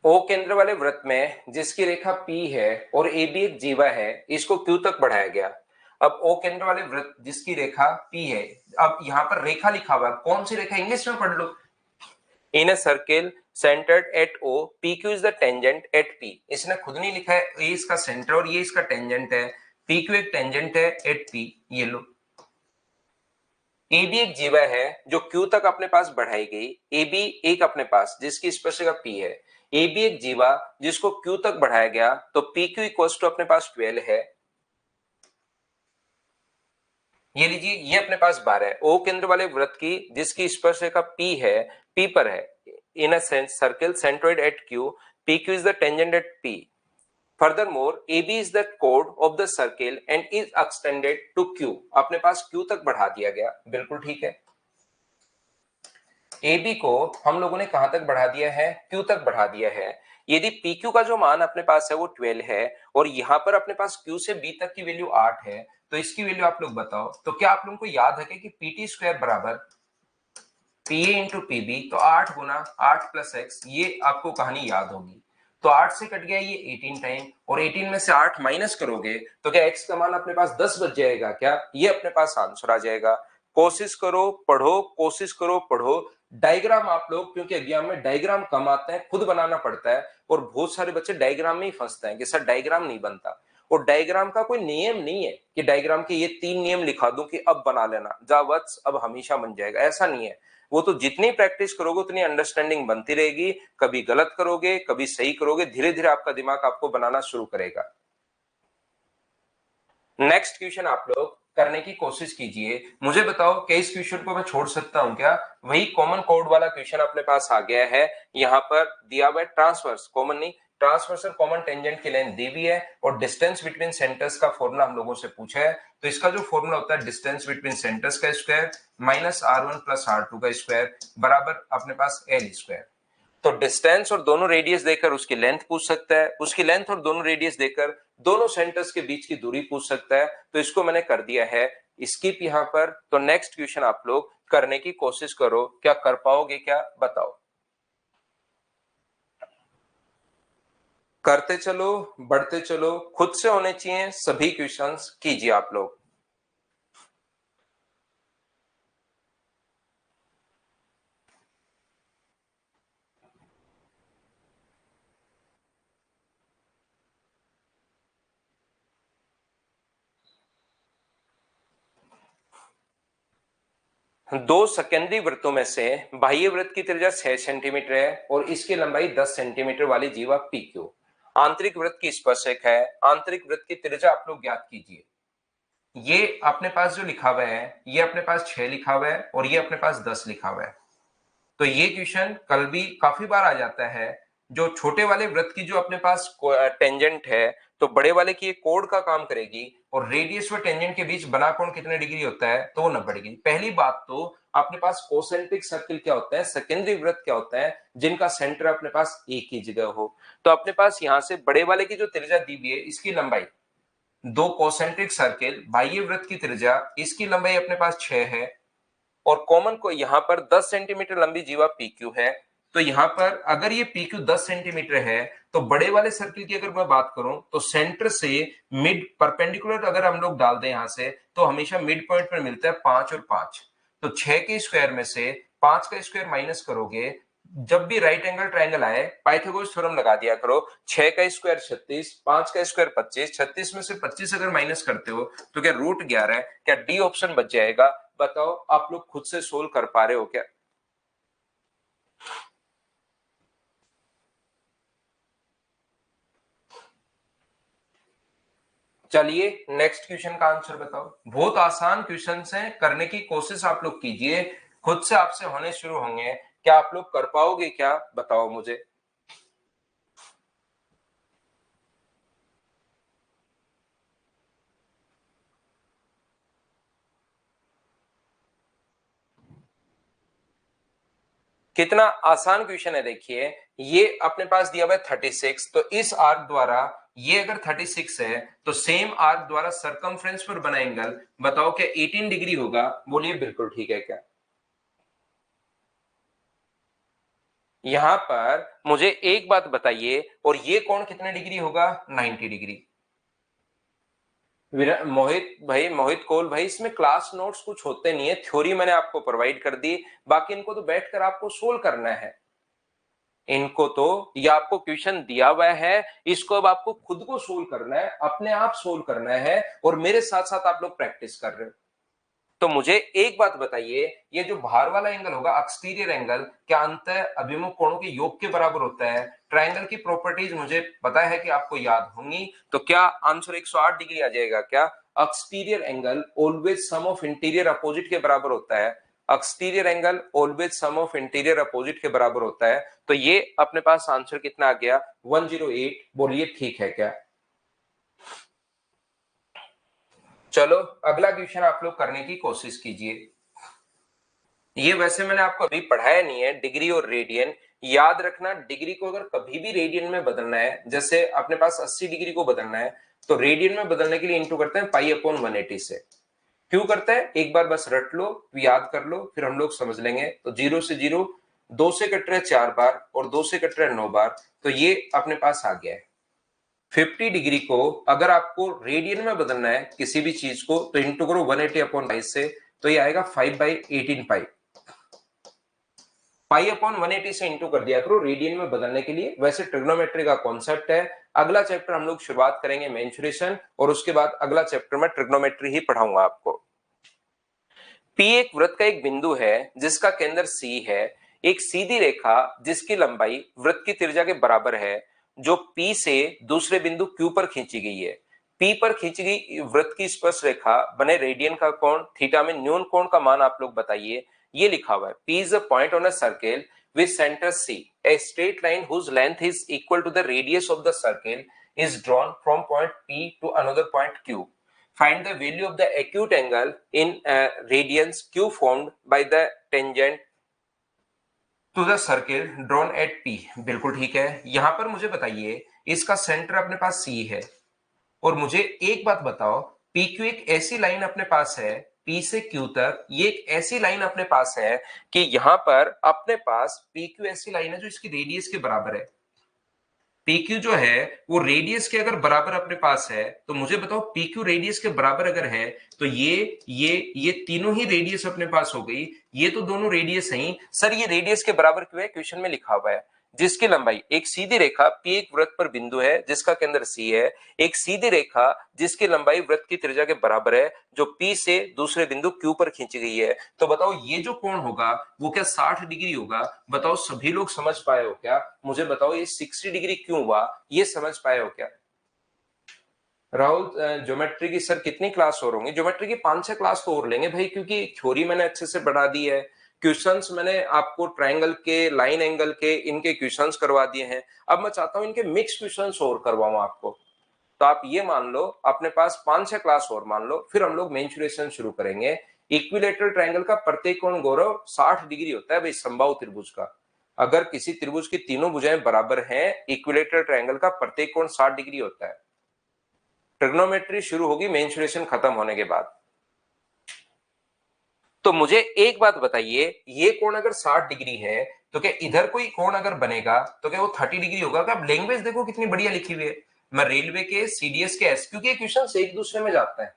ओ केंद्र वाले वृत्त में जिसकी रेखा P है और ए बी एक जीवा है, इसको Q तक बढ़ाया गया। अब ओ केंद्र वाले वृत्त जिसकी रेखा P है, अब यहाँ पर रेखा लिखा हुआ है, कौन सी रेखा, इंग्लिश में पढ़ लो। In a circle centred at O, PQ is the tangent at P। इसने खुद नहीं लिखा है, ए इसका सेंटर और ये इसका टेंजेंट है, PQ एक टेंजेंट है एट P, ये लो। ए बी एक जीवा है जो Q तक अपने पास बढ़ाई गई, ए बी एक अपने पास जिसकी स्पर्शिका P है, ए बी एक जीवा जिसको Q तक बढ़ाया गया, तो पी क्यू इक्वल्स टू अपने पास 12 है। ये लीजिए, ये अपने पास 12 है। ओ केंद्र वाले वृत्त की जिसकी स्पर्शिका P है, P पर है, in a circle centroid at Q, PQ is the tangent at P. Furthermore, AB is the chord of the circle and is extended to Q. अपने पास Q तक बढ़ा दिया गया, बिल्कुल ठीक है। ए बी को हम लोगों ने कहां तक बढ़ा दिया है, Q तक बढ़ा दिया है। यदि PQ का जो मान अपने पास है वो 12 है, और यहां पर अपने पास Q से B तक की वैल्यू 8 है, तो इसकी वैल्यू आप लोग बताओ। तो क्या आप लोगों को याद है कि PT स्क्वायर बराबर PA इंटू PB, तो 8 गुना 8 प्लस एक्स, ये आपको कहानी याद होगी। तो 8 से कट गया ये 18 टाइम, और 18 में से 8 माइनस करोगे तो क्या x का मान अपने पास 10 बच जाएगा क्या? ये अपने पास आंसर आ जाएगा। कोशिश करो पढ़ो, कोशिश करो पढ़ो। डायग्राम आप लोग, क्योंकि एग्जाम में डायग्राम कम आते हैं, खुद बनाना पड़ता है, और बहुत सारे बच्चे डायग्राम में ही फंसते हैं कि सर डायग्राम नहीं बनता। और डायग्राम का कोई नियम नहीं है कि डायग्राम के ये 3 नियम लिखा दूं कि अब बना लेना, जा वत्स अब हमेशा बन जाएगा, ऐसा नहीं है। वो तो जितनी प्रैक्टिस करोगे उतनी अंडरस्टैंडिंग बनती रहेगी, कभी गलत करोगे कभी सही करोगे, धीरे धीरे आपका दिमाग आपको बनाना शुरू करेगा। नेक्स्ट क्वेश्चन आप लोग करने की कोशिश कीजिए, मुझे बताओ कि इस क्वेश्चन को मैं छोड़ सकता हूं क्या? वही कॉमन कोड वाला क्वेश्चन अपने पास आ गया है। यहाँ पर दिया हुआ है ट्रांसवर्स, कॉमन नहीं, ट्रांसवर्स और कॉमन टेंजेंट की लेंथ दी हुई है, और डिस्टेंस बिटवीन सेंटर्स का फॉर्मूला हम लोगों से पूछा है। तो इसका जो फॉर्मूला होता है डिस्टेंस बिटवीन सेंटर्स का square minus r1 plus r2 का स्क्वायर बराबर अपने पास l स्क्वायर। तो डिस्टेंस और दोनों रेडियस देकर उसकी लेंथ पूछ सकता है, उसकी लेंथ और दोनों रेडियस देकर दोनों सेंटर्स के बीच की दूरी पूछ सकता है। तो इसको मैंने कर दिया है स्किप यहां पर। तो नेक्स्ट क्वेश्चन आप लोग करने की कोशिश करो, क्या कर पाओगे क्या? बताओ। करते चलो, बढ़ते चलो, खुद से होने चाहिए सभी क्वेश्चंस, कीजिए आप लोग। दो सेकेंडरी वृत्तों में से बाह्य वृत्त की त्रिज्या 6 सेंटीमीटर है और इसकी लंबाई 10 सेंटीमीटर वाली जीवा पी क्यू आंतरिक वृत्त की स्पर्शक है। आंतरिक वृत्त की त्रिज्या आप लोग ज्ञात कीजिए। ये अपने पास जो लिखा हुआ है, ये अपने पास 6 लिखा हुआ है और ये अपने पास 10 लिखा हुआ है। तो ये क्वेश्चन कल भी काफी बार आ जाता है। जो छोटे वाले वृत्त की जो अपने पास टेंजेंट है, तो बड़े वाले की एक कोण का काम करेगी, और रेडियस व टेंजेंट के बीच बना कोण कितने डिग्री होता है? तो वो 90 डिग्री। पहली बात तो अपने पास कोसेंट्रिक सर्किल क्या होता है, सेकेंडरी वृत्त क्या होता है, जिनका सेंटर अपने पास एक ही जगह हो। तो अपने पास यहां से बड़े वाले की जो त्रिज्या दी हुई है, इसकी लंबाई, दो कोसेंट्रिक सर्किल बाह्य वृत्त की त्रिज्या, इसकी लंबाई अपने पास 6 है, और कॉमन को यहां पर 10 सेंटीमीटर लंबी जीवा PQ है। तो यहां पर अगर ये PQ 10 सेंटीमीटर है, तो बड़े वाले सर्किल की अगर मैं बात करूं तो सेंटर से मिड परपेंडिकुलर अगर हम लोग डाल दें यहां से, तो हमेशा मिड पॉइंट पर मिलता है 5 और 5। तो 6 के स्क्वायर में से 5 का स्क्वायर माइनस करोगे, जब भी राइट एंगल ट्राइंगल आए पाइथागोरस थ्योरम लगा दिया करो। 6 का स्क्वायर 36, 5 का स्क्वायर 25, 36 में से 25 अगर माइनस करते हो तो क्या रूट 11 है? क्या डी ऑप्शन बच जाएगा? बताओ, आप लोग खुद से सोल्व कर पा रहे हो क्या? चलिए नेक्स्ट क्वेश्चन का आंसर बताओ। बहुत आसान क्वेश्चन हैं, करने की कोशिश आप लोग कीजिए, खुद से आपसे होने शुरू होंगे। क्या आप लोग कर पाओगे क्या? बताओ मुझे। कितना आसान क्वेश्चन है, देखिए। ये अपने पास दिया हुआ है 36, तो इस आर्क द्वारा, ये अगर 36 है तो सेम आर्क द्वारा सरकमफ्रेंस पर बना एंगल बताओ क्या 18 डिग्री होगा? बोलिए बिल्कुल ठीक है क्या? यहां पर मुझे एक बात बताइए, और ये कोण कितने डिग्री होगा? 90 डिग्री। मोहित भाई, मोहित कोल भाई, इसमें क्लास नोट्स कुछ होते नहीं है, थ्योरी मैंने आपको प्रोवाइड कर दी, बाकी इनको तो बैठकर आपको सोल्व करना है। इनको तो, ये आपको क्वेश्चन दिया हुआ है, इसको अब आपको खुद को सोल्व करना है, अपने आप सोल्व करना है, और मेरे साथ साथ आप लोग प्रैक्टिस कर रहे हो। तो मुझे एक बात बताइए, ये जो बाहर वाला एंगल होगा एक्सटीरियर एंगल, क्या अंत अभिमुख कोणों के योग के बराबर होता है? ट्राइंगल की प्रॉपर्टीज मुझे पता है कि आपको याद होंगी, तो क्या आंसर 108 डिग्री आ जाएगा क्या? Exterior angle always sum of interior opposite के बराबर होता है। Exterior angle always sum of interior opposite के बराबर होता है। तो ये अपने पास आंसर कितना आ गया? 108। बोलिए ठीक है क्या? चलो अगला क्वेश्चन आप लोग करने की कोशिश कीजिए। ये वैसे मैंने आपको अभी पढ़ाया नहीं है, डिग्री और रेडियन। याद रखना, डिग्री को अगर कभी भी रेडियन में बदलना है, जैसे अपने पास 80 डिग्री को बदलना है, तो रेडियन में बदलने के लिए इंटू करते हैं पाई अपॉन 180 से। क्यों करते हैं? एक बार बस रट लो, याद कर लो, फिर हम लोग समझ लेंगे। तो 0 से 0 2 से कट रहा है 4 बार और 2 से कट रहा है 9 बार, तो ये अपने पास आ गया है। 50 डिग्री को अगर आपको रेडियन में बदलना है किसी भी चीज को, तो इंटू करो 180 अपॉन 22 से, तो ये आएगा 5/18 पाई। पाई अपॉन 180 से इंटू कर दिया करो रेडियन में बदलने के लिए। वैसे ट्रिग्नोमेट्री का कॉन्सेप्ट है। अगला चैप्टर हम लोग शुरुआत करेंगे मेंसुरेशन, और उसके बाद अगला चैप्टर में ट्रिग्नोमेट्री ही पढ़ाऊंगा आपको। पी एक वृत्त का एक बिंदु है जिसका केंद्र सी है। एक सीधी रेखा जिसकी लंबाई वृत्त की त्रिज्या के बराबर है, जो पी से दूसरे बिंदु क्यू पर खींची गई है। पी पर खींची गई वृत्त की स्पर्श रेखा बने रेडियन का कोण थीटा में न्यून कोण का मान आप लोग बताइए। ये लिखा हुआ है, P is a point on a circle with center C. A straight line whose length is equal to the radius of the circle is drawn from point P to another point Q. Find the value of the acute angle in radians Q formed by the tangent to the circle drawn at P. बिल्कुल ठीक है। यहां पर मुझे बताइए, इसका centre अपने पास C है, और मुझे एक बात बताओ, पी क्यू एक ऐसी लाइन अपने पास है, पी से क्यू तक ये एक ऐसी लाइन अपने पास है कि यहां पर अपने पास पी क्यू ऐसी लाइन है जो इसकी रेडियस के बराबर है। पी क्यू जो है वो रेडियस के अगर बराबर अपने पास है, तो मुझे बताओ पी क्यू रेडियस के बराबर अगर है, तो ये तीनों ही रेडियस अपने पास हो गई। ये तो दोनों रेडियस हैं। सर ये रेडियस के बराबर क्यों है? क्वेश्चन में लिखा हुआ है जिसकी लंबाई, एक सीधी रेखा पी एक वृत्त पर बिंदु है जिसका केंद्र सी है, एक सीधी रेखा जिसकी लंबाई वृत्त की त्रिज्या के बराबर है, जो पी से दूसरे बिंदु क्यू पर खींची गई है। तो बताओ ये जो कोण होगा वो क्या 60 डिग्री होगा? बताओ सभी लोग समझ पाए हो क्या? मुझे बताओ ये 60 डिग्री क्यों हुआ, ये समझ पाए हो क्या? राहुल, ज्योमेट्री की सर कितनी क्लास और होंगी? ज्योमेट्री की 5-6 क्लास तो और लेंगे भाई, क्योंकि थ्योरी मैंने अच्छे से बढ़ा दी है। क्वेश्चंस मैंने आपको ट्रायंगल के, लाइन एंगल के, इनके क्वेश्चंस करवा दिए हैं। अब मैं चाहता हूं इनके मिक्स क्वेश्चंस और करवाऊं आपको। तो आप ये मान लो अपने पास 5-6 क्लास और मान लो, फिर हम लोग मेंसुरेशन शुरू करेंगे। इक्विलेटरल ट्रायंगल का प्रत्येक कोण गौरव 60 डिग्री होता है भाई, समबाहु त्रिभुज का। अगर किसी त्रिभुज की तीनों भुजाएं बराबर हैं, इक्विलेटरल ट्रायंगल का प्रत्येक कोण 60 डिग्री होता है। ट्रिग्नोमेट्री शुरू होगी मेंसुरेशन खत्म होने के बाद। तो मुझे एक बात बताइए, ये कोण अगर 60 डिग्री है, तो क्या इधर कोई कोण अगर बनेगा तो क्या वो 30 डिग्री होगा? अब लैंग्वेज देखो कितनी बढ़िया लिखी हुई है। मैं रेलवे के, सीडीएस के, एस, क्योंकि क्वेश्चन एक दूसरे में जाते हैं।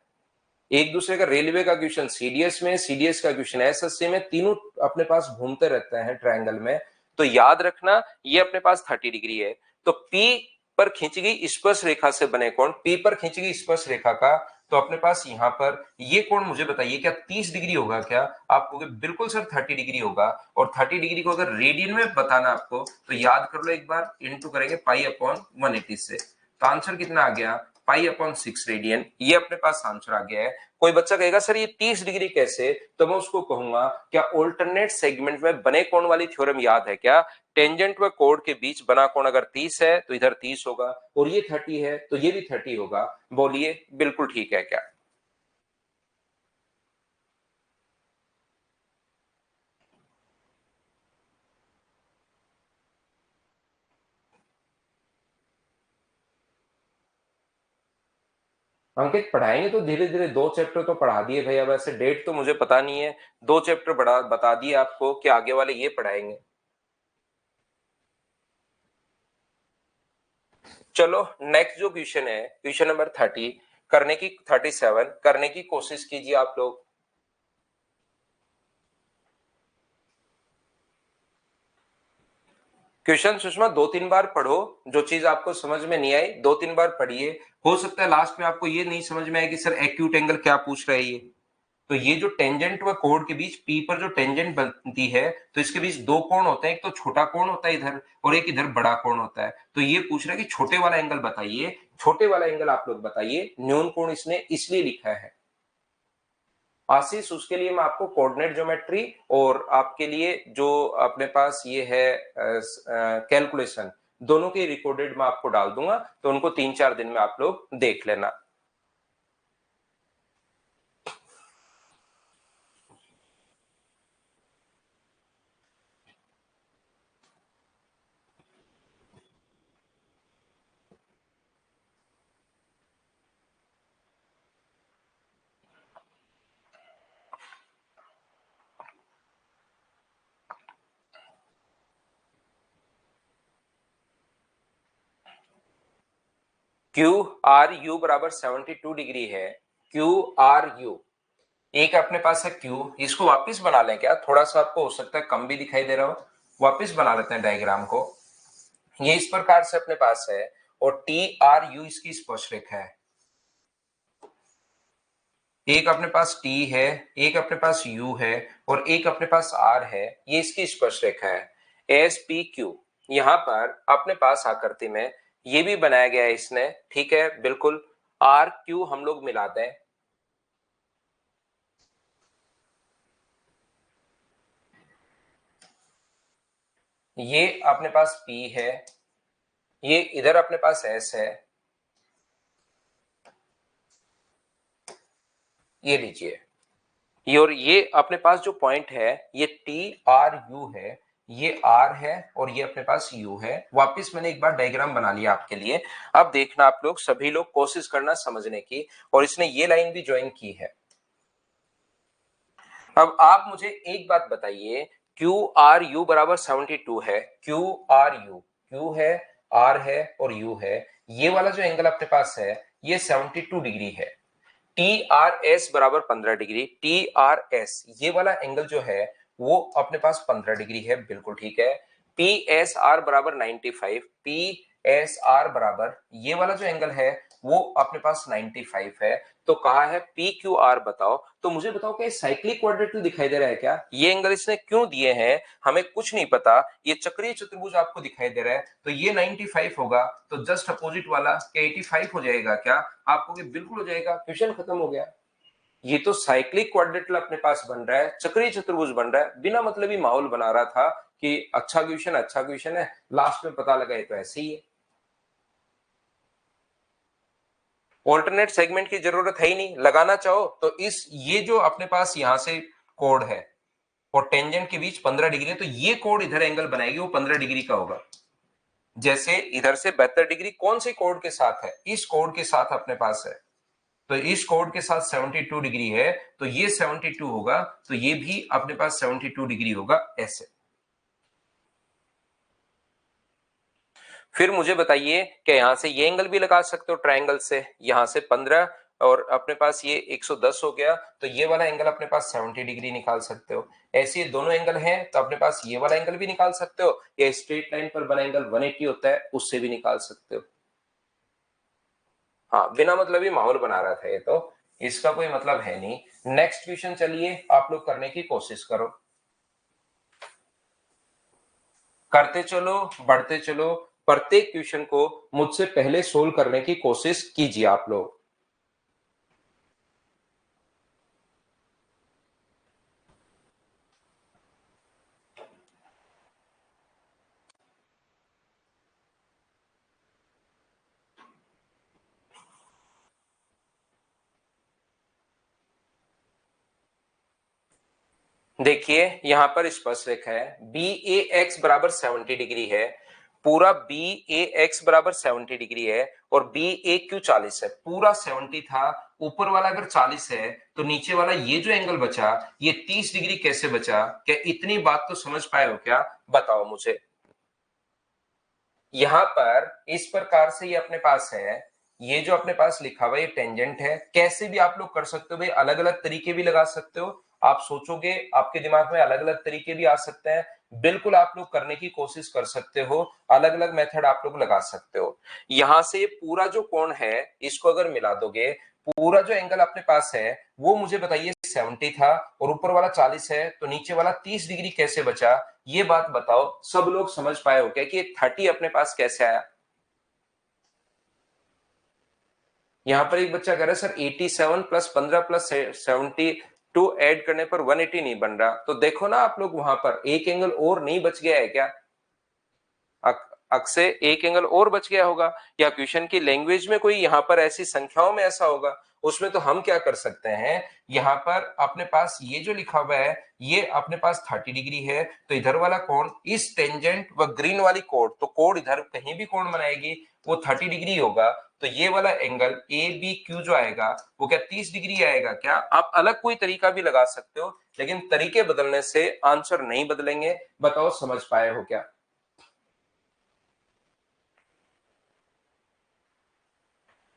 एक दूसरे का रेलवे का क्वेश्चन सीडीएस में, सीडीएस का क्वेश्चन एसएससी में, तीनों अपने पास घूमते रहते हैं ट्रायंगल में। तो याद रखना ये अपने पास 30 डिग्री है। तो पी पर खींची गई स्पर्श रेखा से बने कोण, पी पर खींची गई स्पर्श रेखा का, तो अपने पास यहां पर ये कोण मुझे बताइए क्या 30 डिग्री होगा क्या? आप कहोगे बिल्कुल सर 30 डिग्री होगा। और 30 डिग्री को अगर रेडियन में बताना आपको, तो याद कर लो एक बार, इंटू करेंगे पाई अपॉन 180 से। तो आंसर कितना आ गया? Pi upon 6 radian. ये अपने पास आंसर आ गया है। कोई बच्चा कहेगा सर ये 30 डिग्री कैसे? तो मैं उसको कहूंगा क्या ऑल्टरनेट सेगमेंट में बने कोण वाली थ्योरम याद है क्या? टेंजेंट व कोण के बीच बना कोण अगर 30 है तो इधर 30 होगा, और ये 30 है तो ये भी 30 होगा। बोलिए बिल्कुल ठीक है क्या? अंकित पढ़ाएंगे तो धीरे धीरे, 2 चैप्टर तो पढ़ा दिए भाई। अब ऐसे डेट तो मुझे पता नहीं है, 2 चैप्टर बड़ा बता दिए आपको कि आगे वाले ये पढ़ाएंगे। चलो नेक्स्ट जो क्वेश्चन है, क्वेश्चन नंबर 30 करने की, 37 करने की कोशिश कीजिए आप लोग। क्वेश्चन सुषमा 2-3 बार पढ़ो, जो चीज आपको समझ में नहीं आई 2-3 बार पढ़िए। हो सकता है लास्ट में आपको ये नहीं समझ में आए कि सर एक्यूट एंगल क्या पूछ रहा है ये। तो ये जो टेंजेंट व कोण के बीच, पी पर जो टेंजेंट बनती है, तो इसके बीच दो कोण होते हैं, एक तो छोटा कोण होता है इधर, और एक इधर बड़ा कोण होता है। तो ये पूछ रहा है कि छोटे वाला एंगल बताइए। छोटे वाला एंगल आप लोग बताइए। न्यून कोण इसने इसलिए लिखा है। आशीष, उसके लिए मैं आपको कोऑर्डिनेट ज्योमेट्री और आपके लिए जो अपने पास ये है कैलकुलेशन, दोनों के रिकॉर्डेड मैं आपको डाल दूंगा, तो उनको 3-4 दिन में आप लोग देख लेना। क्यू आर यू बराबर 72 डिग्री है, क्यू आर यू, एक अपने पास है क्यू, इसको वापस बना लें क्या, थोड़ा सा आपको हो सकता है कम भी दिखाई दे रहा हो, वापस बना लेते हैं डायग्राम को। ये इस प्रकार से अपने पास है और टी आर यू इसकी स्पर्शरेखा है। एक अपने पास T है, एक अपने पास U है और एक अपने पास R है, ये इसकी स्पर्शरेखा है एस पी क्यू। यहां पर अपने पास आकृति में ये भी बनाया गया है इसने, ठीक है, बिल्कुल आर क्यू हम लोग मिला दें। ये अपने पास P है, ये इधर अपने पास S है, ये लीजिए, ये और ये अपने पास जो पॉइंट है ये टी आर यू है, ये आर है और ये अपने पास यू है। वापस मैंने एक बार डायग्राम बना लिया आपके लिए। अब देखना आप लोग सभी लोग कोशिश करना समझने की, और इसने ये लाइन भी ज्वाइन की है। अब आप मुझे एक बात बताइए, क्यू आर यू बराबर 72 है, क्यू आर यू, क्यू है, आर है और यू है, ये वाला जो एंगल अपने पास है ये 72 डिग्री है। टी आर एस बराबर 15 डिग्री, टी आर एस ये वाला एंगल जो है वो अपने पास 15 डिग्री है, बिल्कुल ठीक है। पी एस आर बराबर 95, पी एस आर बराबर ये वाला जो एंगल है वो अपने पास 95 है। तो कहा है पी क्यू आर बताओ, तो मुझे बताओ कि साइक्लिक क्वाड्रेटिल दिखाई दे रहा है क्या, ये एंगल इसने क्यों दिए हैं हमें कुछ नहीं पता। ये चक्रीय चतुर्भुज आपको दिखाई दे रहा है तो ये 95 होगा, तो जस्ट अपोजिट वाला 85 हो जाएगा क्या, आपको बिल्कुल हो जाएगा, क्वेश्चन खत्म हो गया। ये तो साइक्लिक क्वाड्रेटिल अपने पास बन रहा है, चक्रीय चतुर्भुज बन रहा है, बिना मतलब ही माहौल बना रहा था कि अच्छा क्वेश्चन है, लास्ट में पता लगा ये तो ऐसे ही है। ऑल्टरनेट सेगमेंट की जरूरत है ही नहीं, लगाना चाहो तो इस ये जो अपने पास यहां से कोड है और टेंजेंट के बीच 15 डिग्री है, तो ये कोड इधर एंगल बनाएगी वो 15 डिग्री का होगा। जैसे इधर से 72 डिग्री कौन से कोड के साथ है, इस कोड के साथ अपने पास है, तो इस कोड के साथ 72 डिग्री है, तो ये 72 होगा, तो ये भी अपने पास 72 डिग्री होगा ऐसे। फिर मुझे बताइए कि यहां से ये एंगल भी लगा सकते हो ट्रायंगल से, यहां से 15 और अपने पास ये 110 हो गया, तो ये वाला एंगल अपने पास 70 डिग्री निकाल सकते हो। ऐसे ये दोनों एंगल हैं तो अपने पास ये वाला एंगल भी निकाल सकते हो, या स्ट्रेट लाइन पर बना एंगल 180 होता है उससे भी निकाल सकते हो। हाँ, बिना मतलब ही माहौल बना रहा था ये तो, इसका कोई मतलब है नहीं। नेक्स्ट क्वेश्चन चलिए आप लोग करने की कोशिश करो, करते चलो, बढ़ते चलो, प्रत्येक क्वेश्चन को मुझसे पहले सोल्व करने की कोशिश कीजिए आप लोग। देखिए यहां पर स्पर्श रेखा है बी ए एक्स बराबर 70 डिग्री है, पूरा बी ए एक्स बराबर 70 डिग्री है और बी ए क्यू 40 है, पूरा 70 था, ऊपर वाला अगर 40 है तो नीचे वाला ये जो एंगल बचा ये 30 डिग्री कैसे बचा, क्या इतनी बात तो समझ पाए हो क्या, बताओ मुझे। यहां पर इस प्रकार से ये अपने पास है, ये जो अपने पास लिखा हुआ ये टेंजेंट है, कैसे भी आप लोग कर सकते हो भाई, अलग अलग तरीके भी लगा सकते हो, आप सोचोगे आपके दिमाग में अलग अलग तरीके भी आ सकते हैं, बिल्कुल आप लोग करने की कोशिश कर सकते हो, अलग अलग मेथड आप लोग लगा सकते हो। यहां से पूरा जो कोण है इसको अगर मिला दोगे, पूरा जो एंगल अपने पास है वो मुझे बताइए 70 था और ऊपर वाला 40 है, तो नीचे वाला 30 डिग्री कैसे बचा, ये बात बताओ। सब लोग समझ पाए हो क्या कि 30 अपने पास कैसे आया। यहां पर एक बच्चा कह रहा है सर 87 प्लस 15 प्लस 72 ऐड करने पर 180 नहीं बन रहा, तो देखो ना आप लोग वहां पर एक एंगल और नहीं बच गया है क्या, अक्से एक एंगल और बच गया होगा, या क्वेश्चन की लैंग्वेज में कोई यहाँ पर ऐसी संख्याओं में ऐसा होगा, उसमें तो हम क्या कर सकते हैं, यहाँ पर अपने पास ये जो लिखा हुआ है ये अपने पास 30 डिग्री है, तो इधर वाला कोण इस टेंजेंट व ग्रीन वाली कोण, तो कोण इधर कहीं भी कोण बनाएगी वो 30 डिग्री होगा, तो ये वाला एंगल ए बी क्यू जो आएगा वो क्या 30 डिग्री आएगा क्या। आप अलग कोई तरीका भी लगा सकते हो, लेकिन तरीके बदलने से आंसर नहीं बदलेंगे, बताओ समझ पाए हो क्या।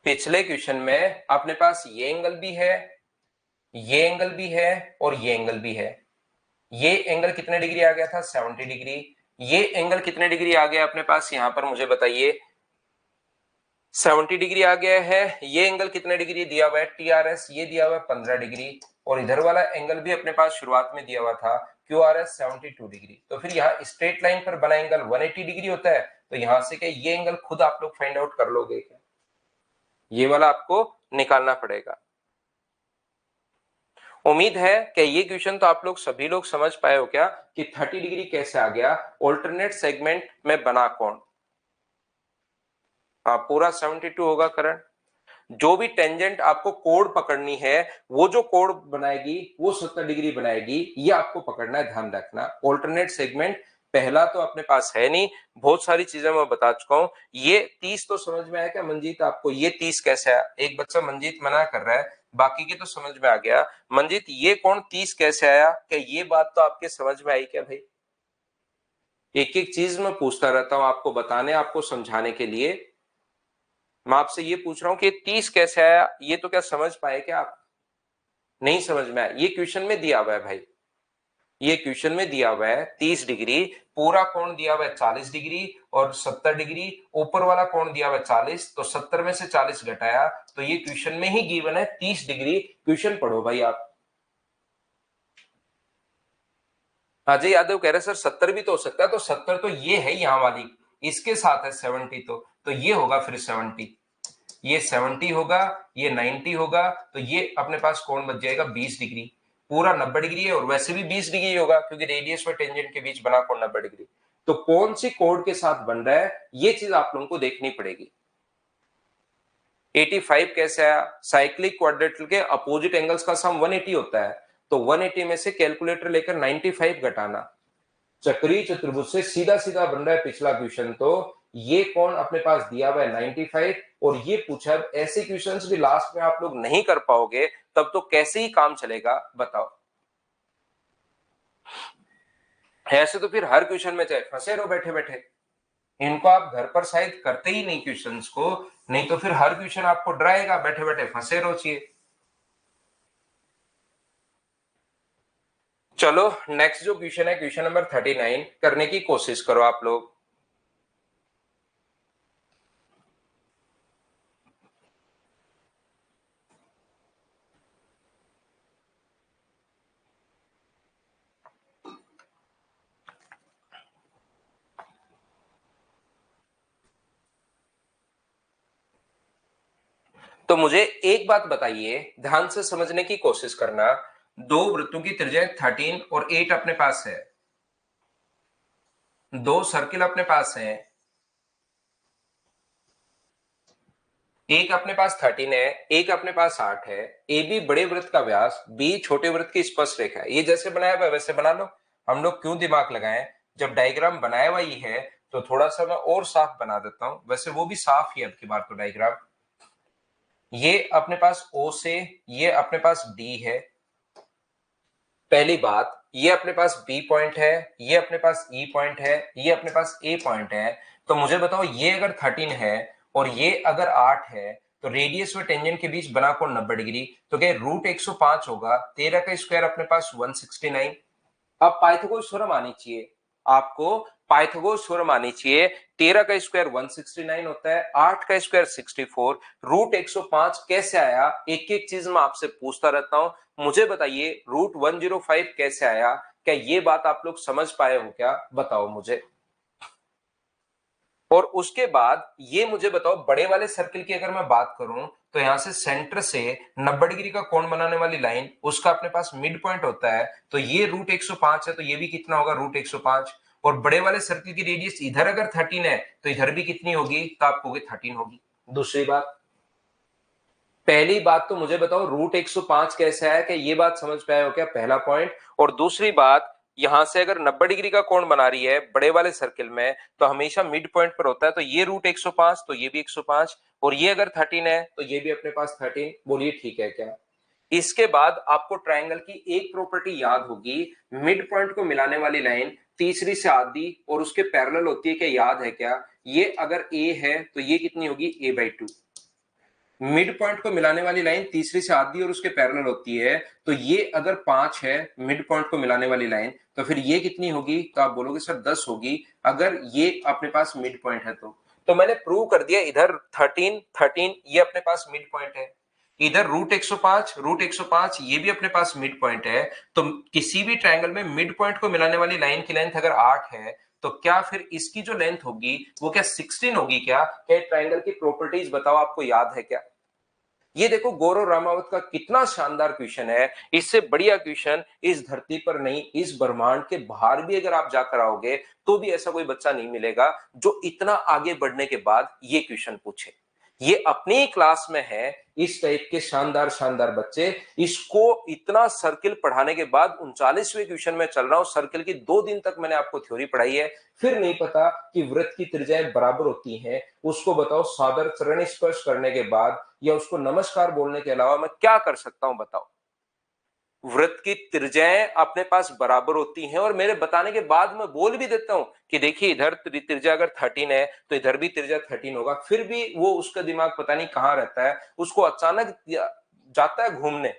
पिछले क्वेश्चन में अपने पास ये एंगल भी है, ये एंगल भी है और ये एंगल भी है। ये एंगल कितने डिग्री आ गया था? 70 डिग्री। ये एंगल कितने डिग्री आ गया अपने पास यहां पर मुझे बताइए? 70 डिग्री आ गया है। ये एंगल कितने डिग्री दिया हुआ है? TRS ये दिया हुआ है 15 डिग्री, और इधर वाला एंगल भी अपने पास शुरुआत में दिया हुआ था QRS 72 डिग्री। तो फिर यहाँ स्ट्रेट लाइन पर बना एंगल 180 डिग्री होता है। तो यहां से क्या ये एंगल खुद आप लोग फाइंड आउट कर लोगे क्या? ये वाला आपको निकालना पड़ेगा। उम्मीद है कि ये क्वेश्चन तो आप लोग सभी लोग समझ पाए हो क्या कि 30 डिग्री कैसे आ गया, ऑल्टरनेट सेगमेंट में बना कौन? पूरा 72 होगा करंट। जो भी टेंजेंट आपको कोण पकड़नी है, वो जो कोण बनाएगी वो 70 डिग्री बनाएगी, ये आपको पकड़ना है, ध्यान रखना। ऑल्टरनेट सेगमेंट पहला तो अपने पास है नहीं, बहुत सारी चीजें मैं बता चुका हूं। ये 30 तो समझ में आया क्या मंजीत आपको? ये 30 कैसे आया? एक बच्चा मंजीत मना कर रहा है, बाकी की तो समझ में आ गया। मंजीत ये कोण 30 कैसे आया? क्या ये बात तो आपके समझ में आई क्या भाई? एक एक चीज मैं पूछता रहता हूं आपको बताने, आपको समझाने के लिए। मैं आपसे ये पूछ रहा हूं कि 30 कैसे आया, ये तो क्या समझ पाए क्या आप? नहीं समझ में आया? ये क्वेश्चन में दिया हुआ है भाई, ये क्वेश्चन में दिया हुआ है 30 डिग्री, पूरा कोण दिया हुआ है 40 डिग्री और 70 डिग्री, ऊपर वाला कोण दिया हुआ है 40, तो 70 में से 40 घटाया तो ये क्वेश्चन में ही गिवन है 30 डिग्री। क्वेश्चन पढ़ो भाई आप। अजय यादव कह रहे सर 70 भी तो हो सकता है, तो 70 तो ये है यहां वाली, इसके साथ है 70, तो ये होगा फिर 70, ये 70 होगा, ये 90 होगा, तो ये अपने पास कोण बच जाएगा 20 डिग्री। पूरा 90 डिग्री है और वैसे भी 20 डिग्री होगा क्योंकि रेडियस और टेंजेंट के बीच बना कोण 90 डिग्री। तो कौन सी कोण के साथ बन रहा है ये चीज आप लोगों को देखनी पड़ेगी। 85 कैसे आया? साइक्लिक क्वाड्रेटिल के अपोजिट एंगल्स का सम 180 होता है, तो 180 में से कैलकुलेटर लेकर 95 घटाना। चक्रीय चतुर्भुज से सीधा सीधा बन रहा है पिछला क्वेश्चन। तो ये कौन अपने पास दिया हुआ है 95, और ये पूछा। ऐसे क्वेश्चंस भी लास्ट में आप लोग नहीं कर पाओगे तब तो कैसे ही काम चलेगा बताओ? ऐसे तो फिर हर क्वेश्चन में चाहे फंसे रहो बैठे बैठे। इनको आप घर पर शायद करते ही नहीं क्वेश्चंस को, नहीं तो फिर हर क्वेश्चन आपको डराएगा, बैठे बैठे फंसे रहो चाहिए। चलो नेक्स्ट जो क्वेश्चन है, क्वेश्चन नंबर 39 करने की कोशिश करो आप लोग। तो मुझे एक बात बताइए, ध्यान से समझने की कोशिश करना। दो वृत्तों की त्रिज्या 13 और 8 अपने पास है, दो सर्किल अपने पास हैं, एक अपने पास 13 है, एक अपने पास 8 है। ए बी बड़े वृत्त का व्यास, बी छोटे वृत्त की स्पर्श रेखा है। ये जैसे बनाया हुआ है वैसे बना लो। हम लोग क्यों दिमाग लगाएं, जब डायग्राम बनाया हुआ ही है तो थोड़ा सा मैं और साफ बना देता हूं। वैसे वो भी साफ ही है अब की बार तो डायग्राम। ये अपने पास ओ से, ये अपने पास डी है। पहली बात, ये अपने पास बी पॉइंट है, ये अपने पास ई पॉइंट है, ये अपने पास ए पॉइंट है। तो मुझे बताओ ये अगर 13 है और ये अगर 8 है, तो रेडियस व टेंजेंट के बीच बना कोण 90 डिग्री। तो क्या रूट 105 होगा? 13 का स्क्वायर अपने पास 169। अब पाइथागोरस थ्योरम आनी चाहिए आपको, पाइथागोरस थ्योरम आनी चाहिए। 13 का स्क्वायर 169 होता है, 8 का स्क्वायर 64, रूट 105 कैसे आया? एक एक चीज मैं आपसे पूछता रहता हूं। मुझे बताइए रूट 105 कैसे आया? क्या ये बात आप लोग समझ पाए हो क्या? बताओ मुझे। और उसके बाद ये मुझे बताओ, बड़े वाले सर्किल की अगर मैं बात करूं तो यहां से सेंटर से 90 डिग्री का कोण बनाने वाली लाइन, उसका अपने पास मिड पॉइंट होता है। तो ये रूट 105 है, तो ये भी कितना होगा? रूट 105। और बड़े वाले सर्किल की रेडियस इधर अगर 13 है तो इधर भी कितनी होगी? तो आपको 13 होगी। दूसरी बात, पहली बात तो मुझे बताओ रूट 105 कैसे आया? क्या ये बात समझ पाए हो क्या? पहला पॉइंट। और दूसरी बात, यहां से अगर 90 डिग्री का कोण बना रही है बड़े वाले सर्किल में तो हमेशा मिड पॉइंट पर होता है। तो ये रूट 105, तो ये भी 105, और ये अगर 13 है तो ये भी अपने पास 13। बोलिए ठीक है क्या? इसके बाद आपको ट्रायंगल की एक प्रॉपर्टी याद होगी, मिड पॉइंट को मिलाने वाली लाइन तीसरी से आधी और उसके पैरेलल होती है। क्या याद है क्या? ये अगर ए है तो ये कितनी होगी? a/2। मिड पॉइंट को मिलाने वाली लाइन तीसरी से आधी और उसके पैरेलल होती है, तो ये अगर 5 है मिड पॉइंट को मिलाने वाली लाइन, तो फिर ये कितनी होगी? तो आप बोलोगे सर 10 होगी अगर ये अपने पास मिड पॉइंट है तो मैंने प्रूव कर दिया इधर 13 ये अपने पास मिड पॉइंट है, इधर रूट 105 ये भी अपने पास मिड पॉइंट है। तो किसी भी ट्रायंगल में मिड पॉइंट को मिलाने वाली लाइन की लेंथ अगर 8 है तो क्या फिर इसकी जो लेंथ होगी वो क्या 16 होगी? क्या ट्रायंगल की प्रॉपर्टीज बताओ, आपको याद है क्या? ये देखो गौरव रामावत का कितना शानदार क्वेश्चन है। इससे बढ़िया क्वेश्चन इस धरती पर नहीं, इस ब्रह्मांड के बाहर भी अगर आप जाकर आओगे तो भी ऐसा कोई बच्चा नहीं मिलेगा जो इतना आगे बढ़ने के बाद ये क्वेश्चन पूछे। ये अपनी ही क्लास में है इस टाइप के शानदार शानदार बच्चे। इसको इतना सर्किल पढ़ाने के बाद 39वें क्वेश्चन में चल रहा हूं। सर्किल की 2 दिन तक मैंने आपको थ्योरी पढ़ाई है, फिर नहीं पता कि वृत्त की त्रिज्याएं बराबर होती हैं। उसको बताओ सादर चरण स्पर्श करने के बाद या उसको नमस्कार बोलने के अलावा मैं क्या कर सकता हूं? बताओ। वृत्त की त्रिज्याएं अपने पास बराबर होती हैं और मेरे बताने के बाद मैं बोल भी देता हूं कि देखिए इधर त्रिज्या अगर 13 है तो इधर भी त्रिज्या 13 होगा, फिर भी वो उसका दिमाग पता नहीं कहां रहता है, उसको अचानक जाता है घूमने।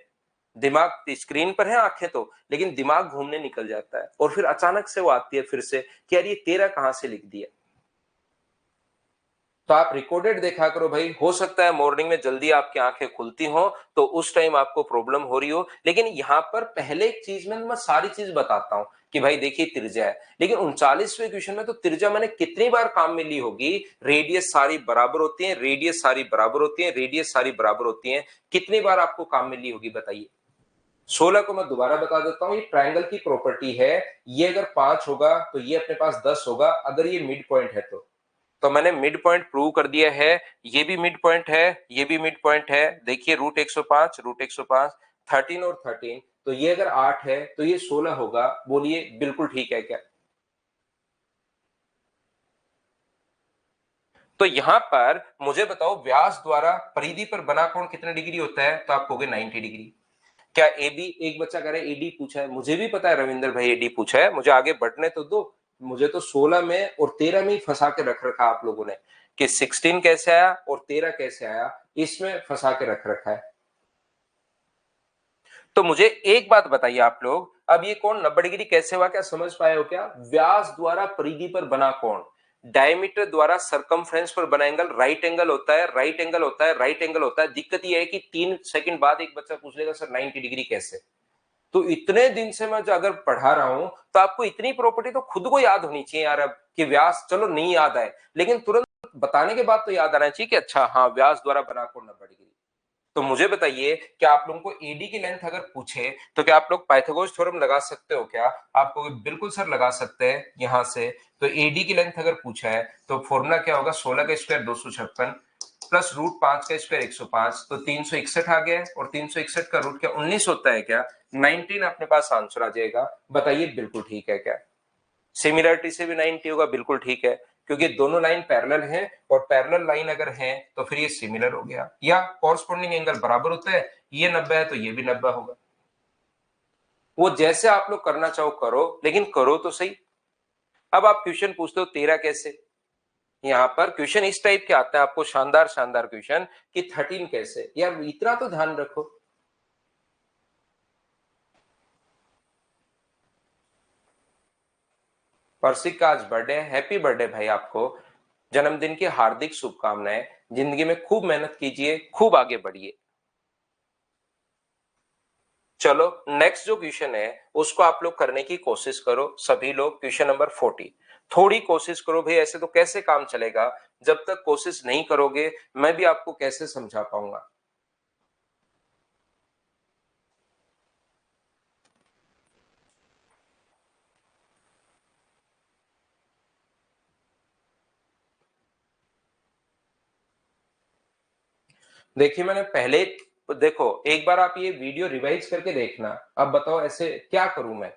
दिमाग स्क्रीन पर है आंखें तो, लेकिन दिमाग घूमने निकल जाता है और फिर अचानक से वो आती है फिर से कि यार ये तेरा कहां से लिख दिया। तो आप रिकॉर्डेड देखा करो भाई, हो सकता है मॉर्निंग में जल्दी आपकी आंखें खुलती हो तो उस टाइम आपको प्रॉब्लम हो रही हो। लेकिन यहां पर पहले एक चीज में मैं सारी चीज बताता हूं कि भाई देखिए त्रिज्या है, लेकिन 39वें क्वेश्चन में तो त्रिज्या मैंने कितनी बार काम में ली होगी? रेडियस सारी बराबर होती है, रेडियस सारी बराबर होती है, रेडियस सारी बराबर होती है, कितनी बार आपको काम में ली होगी बताइए? 16 को मैं दोबारा बता देता हूं, ये ट्रायंगल की प्रॉपर्टी है। ये अगर 5 होगा तो ये अपने पास 10 होगा अगर ये मिड पॉइंट है तो मैंने मिड पॉइंट प्रूव कर दिया है। ये भी मिड पॉइंट है, ये भी मिड पॉइंट है। देखिए रूट 105 13 और 13, तो ये अगर 8 है तो ये 16 होगा। बोलिए बिल्कुल ठीक है क्या? तो यहां पर मुझे बताओ व्यास द्वारा परिधि पर बना कोण कितने डिग्री होता है? तो आप कहोगे 90 डिग्री। क्या एबी, एक बच्चा कह रहा है एडी पूछा है, मुझे भी पता है रविंदर भाई एडी पूछा है, मुझे आगे बढ़ने तो दो। मुझे तो 16 में और 13 में ही फंसा के रख रखा आप लोगों ने कि 16 कैसे आया और 13 कैसे आया, इसमें फंसा के रख रखा है। तो मुझे एक बात बताइए आप लोग, अब ये कोण 90 डिग्री कैसे हुआ? क्या समझ पाए हो क्या? व्यास द्वारा परिधि पर बना कोण डायमीटर द्वारा सरकमफ्रेंस पर बना एंगल राइट एंगल होता है, राइट एंगल होता है, राइट एंगल होता है। दिक्कत ये है कि 3 सेकंड बाद एक बच्चा पूछ लेगा सर 90 डिग्री कैसे? तो इतने दिन से मैं जो अगर पढ़ा रहा हूं तो आपको इतनी प्रॉपर्टी तो खुद को याद होनी चाहिए यार। अब कि व्यास चलो नहीं याद आए, लेकिन तुरंत बताने के बाद तो याद आना चाहिए कि अच्छा हाँ व्यास द्वारा बना कोण 90 डिग्री। तो मुझे बताइए क्या आप लोगों को एडी की लेंथ अगर पूछे तो क्या आप लोग पाइथागोरस थ्योरम लगा सकते हो क्या? आपको बिल्कुल सर लगा सकते हैं यहां से। तो एडी की लेंथ अगर पूछा है तो फॉर्मूला क्या होगा? 16 का स्क्वायर 256 प्लस रूट 5 का स्क्वायर 105, तो 361 आ गया। और 361 का रूट क्या 19 होता है क्या? 19 अपने पास आंसर आ जाएगा। बताइए बिल्कुल ठीक है क्या? सिमिलरिटी से भी 90 होगा, बिल्कुल ठीक है, क्योंकि दोनों लाइन पैरेलल है और पैरेलल लाइन अगर है तो फिर ये सिमिलर हो गया या कॉरस्पॉन्डिंग एंगल बराबर होता है। ये 90 है तो ये भी 90 होगा। वो जैसे आप लोग करना चाहो करो, लेकिन करो तो सही। अब आप क्वेश्चन पूछते हो 13 कैसे? यहाँ पर क्वेश्चन इस टाइप के आते हैं आपको, शानदार शानदार क्वेश्चन कि 13 कैसे। यार इतना तो ध्यान रखो। पर्सिक का आज बर्थडे है, हैप्पी बर्थडे भाई आपको। जन्मदिन की हार्दिक शुभकामनाएं। जिंदगी में खूब मेहनत कीजिए, खूब आगे बढ़िए। चलो नेक्स्ट जो क्वेश्चन है उसको आप लोग करने की कोशिश करो सभी लोग। क्वेश्चन नंबर 40, थोड़ी कोशिश करो भाई, ऐसे तो कैसे काम चलेगा? जब तक कोशिश नहीं करोगे मैं भी आपको कैसे समझा पाऊंगा? देखिए मैंने पहले, देखो एक बार आप ये वीडियो रिवाइज करके देखना। अब बताओ ऐसे क्या करूं मैं?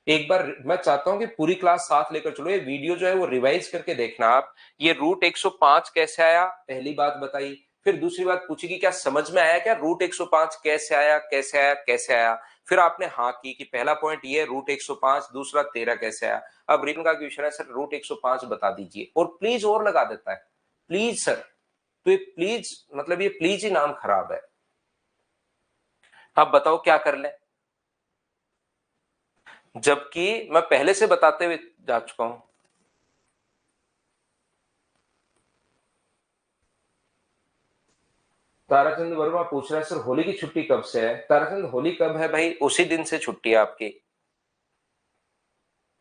एक बार मैं चाहता हूं कि पूरी क्लास साथ लेकर चलो, ये वीडियो जो है वो रिवाइज करके देखना आप। ये रूट 105 कैसे आया पहली बात बताई, फिर दूसरी बात पूछी कि क्या समझ में आया क्या रूट 105 कैसे आया, कैसे आया, कैसे आया? फिर आपने हाँ की कि पहला पॉइंट ये रूट 105, दूसरा 13 कैसे आया। अब रिटन का क्वेश्चन है सर रूट 105 बता दीजिए, और प्लीज और लगा देता है, प्लीज सर तो ये प्लीज मतलब ये प्लीज ही नाम खराब है। अब बताओ क्या कर लें, जबकि मैं पहले से बताते हुए जा चुका हूं। ताराचंद वर्मा पूछ रहा है सर होली की छुट्टी कब से है। ताराचंद होली कब है भाई, उसी दिन से छुट्टी है आपकी,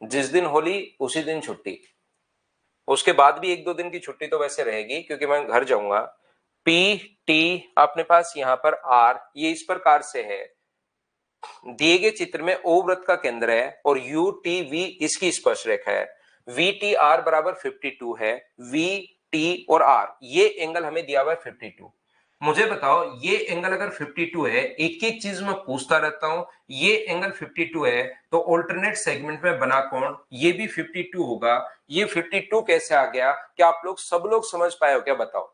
जिस दिन होली उसी दिन छुट्टी। उसके बाद भी एक दो दिन की छुट्टी तो वैसे रहेगी क्योंकि मैं घर जाऊंगा। पी टी अपने पास यहां पर आर, ये इस प्रकार से है, दिए गए चित्र में ओ वृत्त का केंद्र है और यू टी वी इसकी स्पर्श रेखा है। वी टी आर बराबर 52 है। वी टी और आर ये एंगल हमें दिया हुआ है 52। मुझे बताओ ये एंगल अगर 52 है, एक एक चीज मैं पूछता रहता हूं, ये एंगल 52 है तो ऑल्टरनेट सेगमेंट में बना कोण ये भी 52 होगा। ये 52 कैसे आ गया, क्या आप लोग सब लोग समझ पाए हो क्या, बताओ।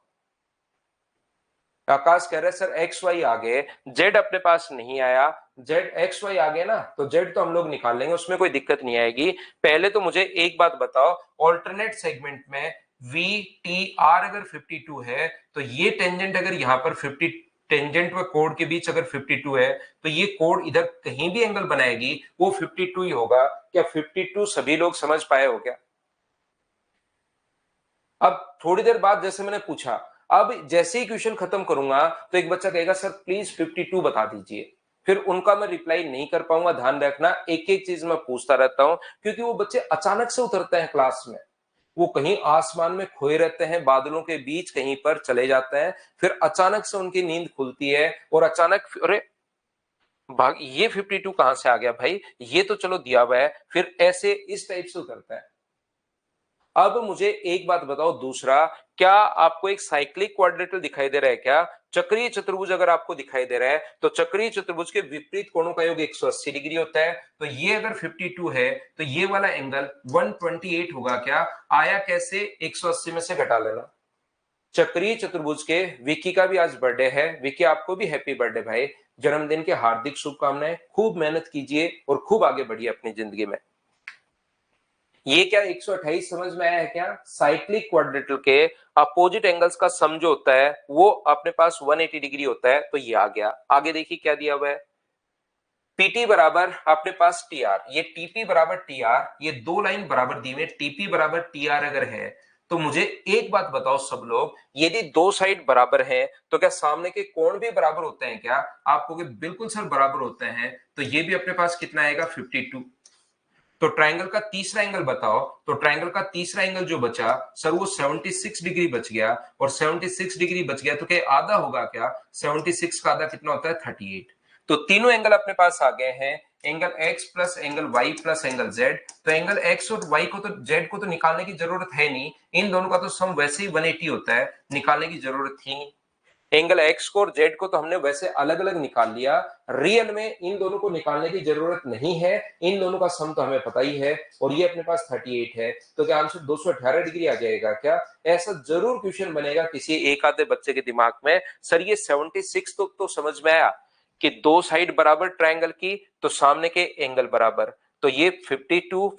आकाश कह रहे हैं सर एक्स वाई आ गए, जेड अपने पास नहीं आया। जेड एक्स वाई आ गए ना, तो जेड तो हम लोग निकाल लेंगे, उसमें कोई दिक्कत नहीं आएगी। पहले तो मुझे एक बात बताओ, ऑल्टरनेट सेगमेंट में वी टी आर अगर 52 है तो ये टेंजेंट अगर यहां पर 50 टेंजेंट व कोड के बीच अगर 52 है तो ये कोड इधर कहीं भी एंगल बनाएगी वो 52 ही होगा। क्या 52 सभी लोग समझ पाए हो क्या। अब थोड़ी देर बाद जैसे मैंने पूछा, अब जैसे ही क्वेश्चन खत्म करूंगा तो एक बच्चा कहेगा सर प्लीज 52 बता दीजिए, फिर उनका मैं रिप्लाई नहीं कर पाऊंगा। ध्यान रखना, एक एक चीज मैं पूछता रहता हूं क्योंकि वो बच्चे अचानक से उतरते हैं क्लास में, वो कहीं आसमान में खोए रहते हैं, बादलों के बीच कहीं पर चले जाते हैं, फिर अचानक से उनकी नींद खुलती है और अचानक अरे भाग ये 52 कहां से आ गया भाई, ये तो चलो दिया हुआ है, फिर ऐसे इस टाइप से उतरता है। अब मुझे एक बात बताओ, दूसरा, क्या आपको एक साइक्लिक क्वाड्रेटल दिखाई दे रहा है क्या। चक्रीय चतुर्भुज अगर आपको दिखाई दे रहा है तो चक्रीय चतुर्भुज के विपरीत कोणों का योग 180 डिग्री होता है। तो ये अगर 52 है तो ये वाला एंगल 128 होगा क्या। आया कैसे, 180 में से घटा लेना। चक्रीय चतुर्भुज के विकी का भी आज बर्थडे है। विकी आपको भी हैप्पी बर्थडे भाई, जन्मदिन के हार्दिक शुभकामनाएं। खूब मेहनत कीजिए और खूब आगे बढ़िए अपनी जिंदगी में। ये क्या 128 समझ में आया है क्या। साइक्लिक क्वाड्रेटल के अपोजिट एंगल्स का सम जो होता है वो अपने पास 180 डिग्री होता है। तो ये आ गया। आगे देखिए क्या दिया हुआ है, पीटी बराबर अपने पास टी आर, ये टीपी बराबर टी आर, ये दो लाइन बराबर दी हुई, टीपी बराबर टी आर अगर है तो मुझे एक बात बताओ सब लोग, यदि दो साइड बराबर है तो क्या सामने के कोण भी बराबर होते हैं क्या। आपको बिल्कुल सर बराबर होते हैं, तो ये भी अपने पास कितना आएगा 52। तो ट्रायंगल का तीसरा एंगल बताओ, तो ट्रायंगल का तीसरा एंगल जो बचा सर वो 76 डिग्री बच गया, और 76 डिग्री बच गया तो क्या आधा होगा क्या, 76 का आधा कितना होता है 38। तो तीनों एंगल अपने पास आ गए हैं, angle x plus angle y plus angle z। तो एंगल x और y को तो z को तो निकालने की जरूरत है नहीं, इन दोनों का तो सम वैसे ही 180 होता है, निकालने की जरूरत थी नहीं। एंगल एक्स को और जेड को तो हमने वैसे अलग अलग निकाल लिया, रियल में इन दोनों को निकालने की जरूरत नहीं है, इन दोनों का सम तो हमें पता ही है, और ये अपने पास 38 है। तो क्या आंसर 218 डिग्री आ जाएगा क्या। ऐसा जरूर क्वेश्चन बनेगा किसी एक आधे बच्चे के दिमाग में, सर ये 76 तो समझ में आया कि दो साइड बराबर ट्रायंगल की तो सामने के एंगल बराबर, तो ये 52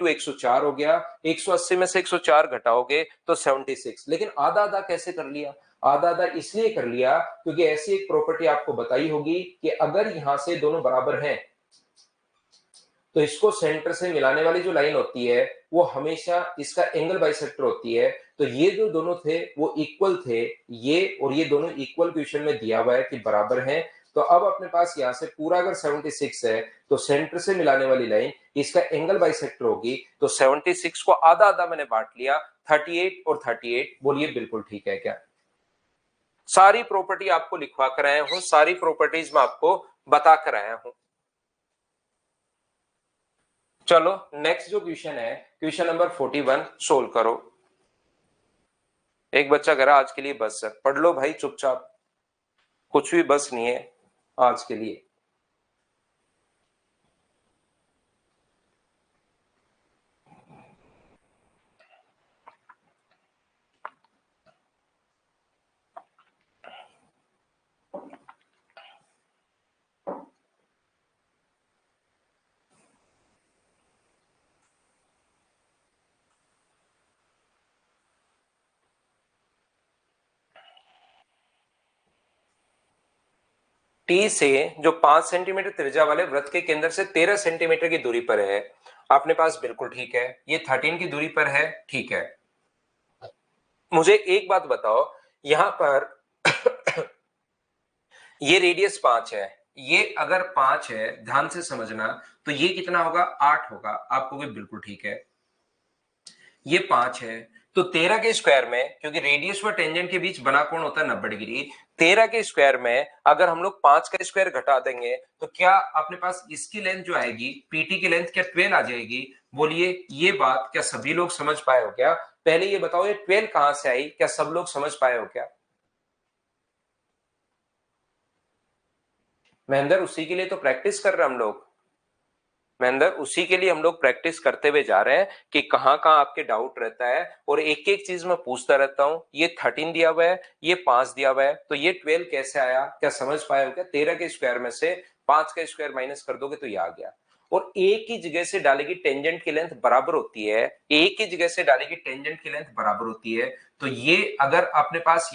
104 हो गया, 180 में से 104 घटाओगे तो 76। लेकिन आधा आधा कैसे कर लिया, आधा आधा इसलिए कर लिया क्योंकि ऐसी एक प्रॉपर्टी आपको बताई होगी कि अगर यहां से दोनों बराबर हैं तो इसको सेंटर से मिलाने वाली जो लाइन होती है वो हमेशा इसका एंगल बाइसेक्टर होती है। तो ये जो दोनों थे वो इक्वल थे, ये और ये दोनों इक्वल क्वेश्चन में दिया हुआ है कि बराबर हैं। तो अब अपने पास यहां से पूरा अगर 76 है तो सेंटर से मिलाने वाली लाइन इसका एंगल बाइसेक्टर होगी, तो 76 को आधा आधा मैंने बांट लिया, 38 और 38। बोलिए बिल्कुल ठीक है क्या। सारी प्रॉपर्टी आपको लिखवा कर आया हूं, सारी प्रॉपर्टीज मैं आपको बता कर आया हूं। चलो नेक्स्ट जो क्वेश्चन है, क्वेश्चन नंबर 41 सोल्व करो। एक बच्चा कह रहा आज के लिए बस है, पढ़ लो भाई चुपचाप, कुछ भी बस नहीं है आज के लिए। टी से जो 5 सेंटीमीटर त्रिज्या वाले वृत्त के केंद्र से 13 सेंटीमीटर की दूरी पर है अपने पास, बिल्कुल ठीक है। ये 13 की दूरी पर है, ठीक है। मुझे एक बात बताओ, यहां पर ये रेडियस 5 है, ये अगर 5 है, ध्यान से समझना, तो ये कितना होगा? 8 होगा। आपको भी बिल्कुल ठीक है। ये 5 है, तो 13 के स्क्वायर में, क्योंकि रेडियस व टेंजेंट के बीच बना कोण होता है 90 डिग्री, 13 के स्क्वायर में अगर हम लोग 5 का स्क्वायर घटा देंगे तो क्या अपने पास इसकी लेंथ जो आएगी, पीटी की लेंथ, क्या 12 आ जाएगी? बोलिए, ये बात क्या सभी लोग समझ पाए हो क्या? पहले ये बताओ, ये 12 कहां से आई? क्या सब लोग समझ पाए हो क्या? महेंद्र, उसी के लिए तो प्रैक्टिस कर रहे हैं हम लोग। महेंद्र, उसी के लिए हम लोग प्रैक्टिस करते हुए जा रहे हैं कि कहां कहां आपके डाउट रहता है, और एक एक चीज मैं पूछता रहता हूं। ये 13 दिया हुआ है, ये 5 दिया हुआ है, तो ये 12 कैसे आया? क्या समझ पाए हो क्या? 13 के स्क्वायर में से 5 का स्क्वायर माइनस कर दोगे तो ये आ गया। और एक ही जगह से डालेगी टेंजेंट की लेंथ बराबर होती है, एक ही जगह से डालेगी टेंजेंट की लेंथ बराबर होती है, तो ये अगर अपने पास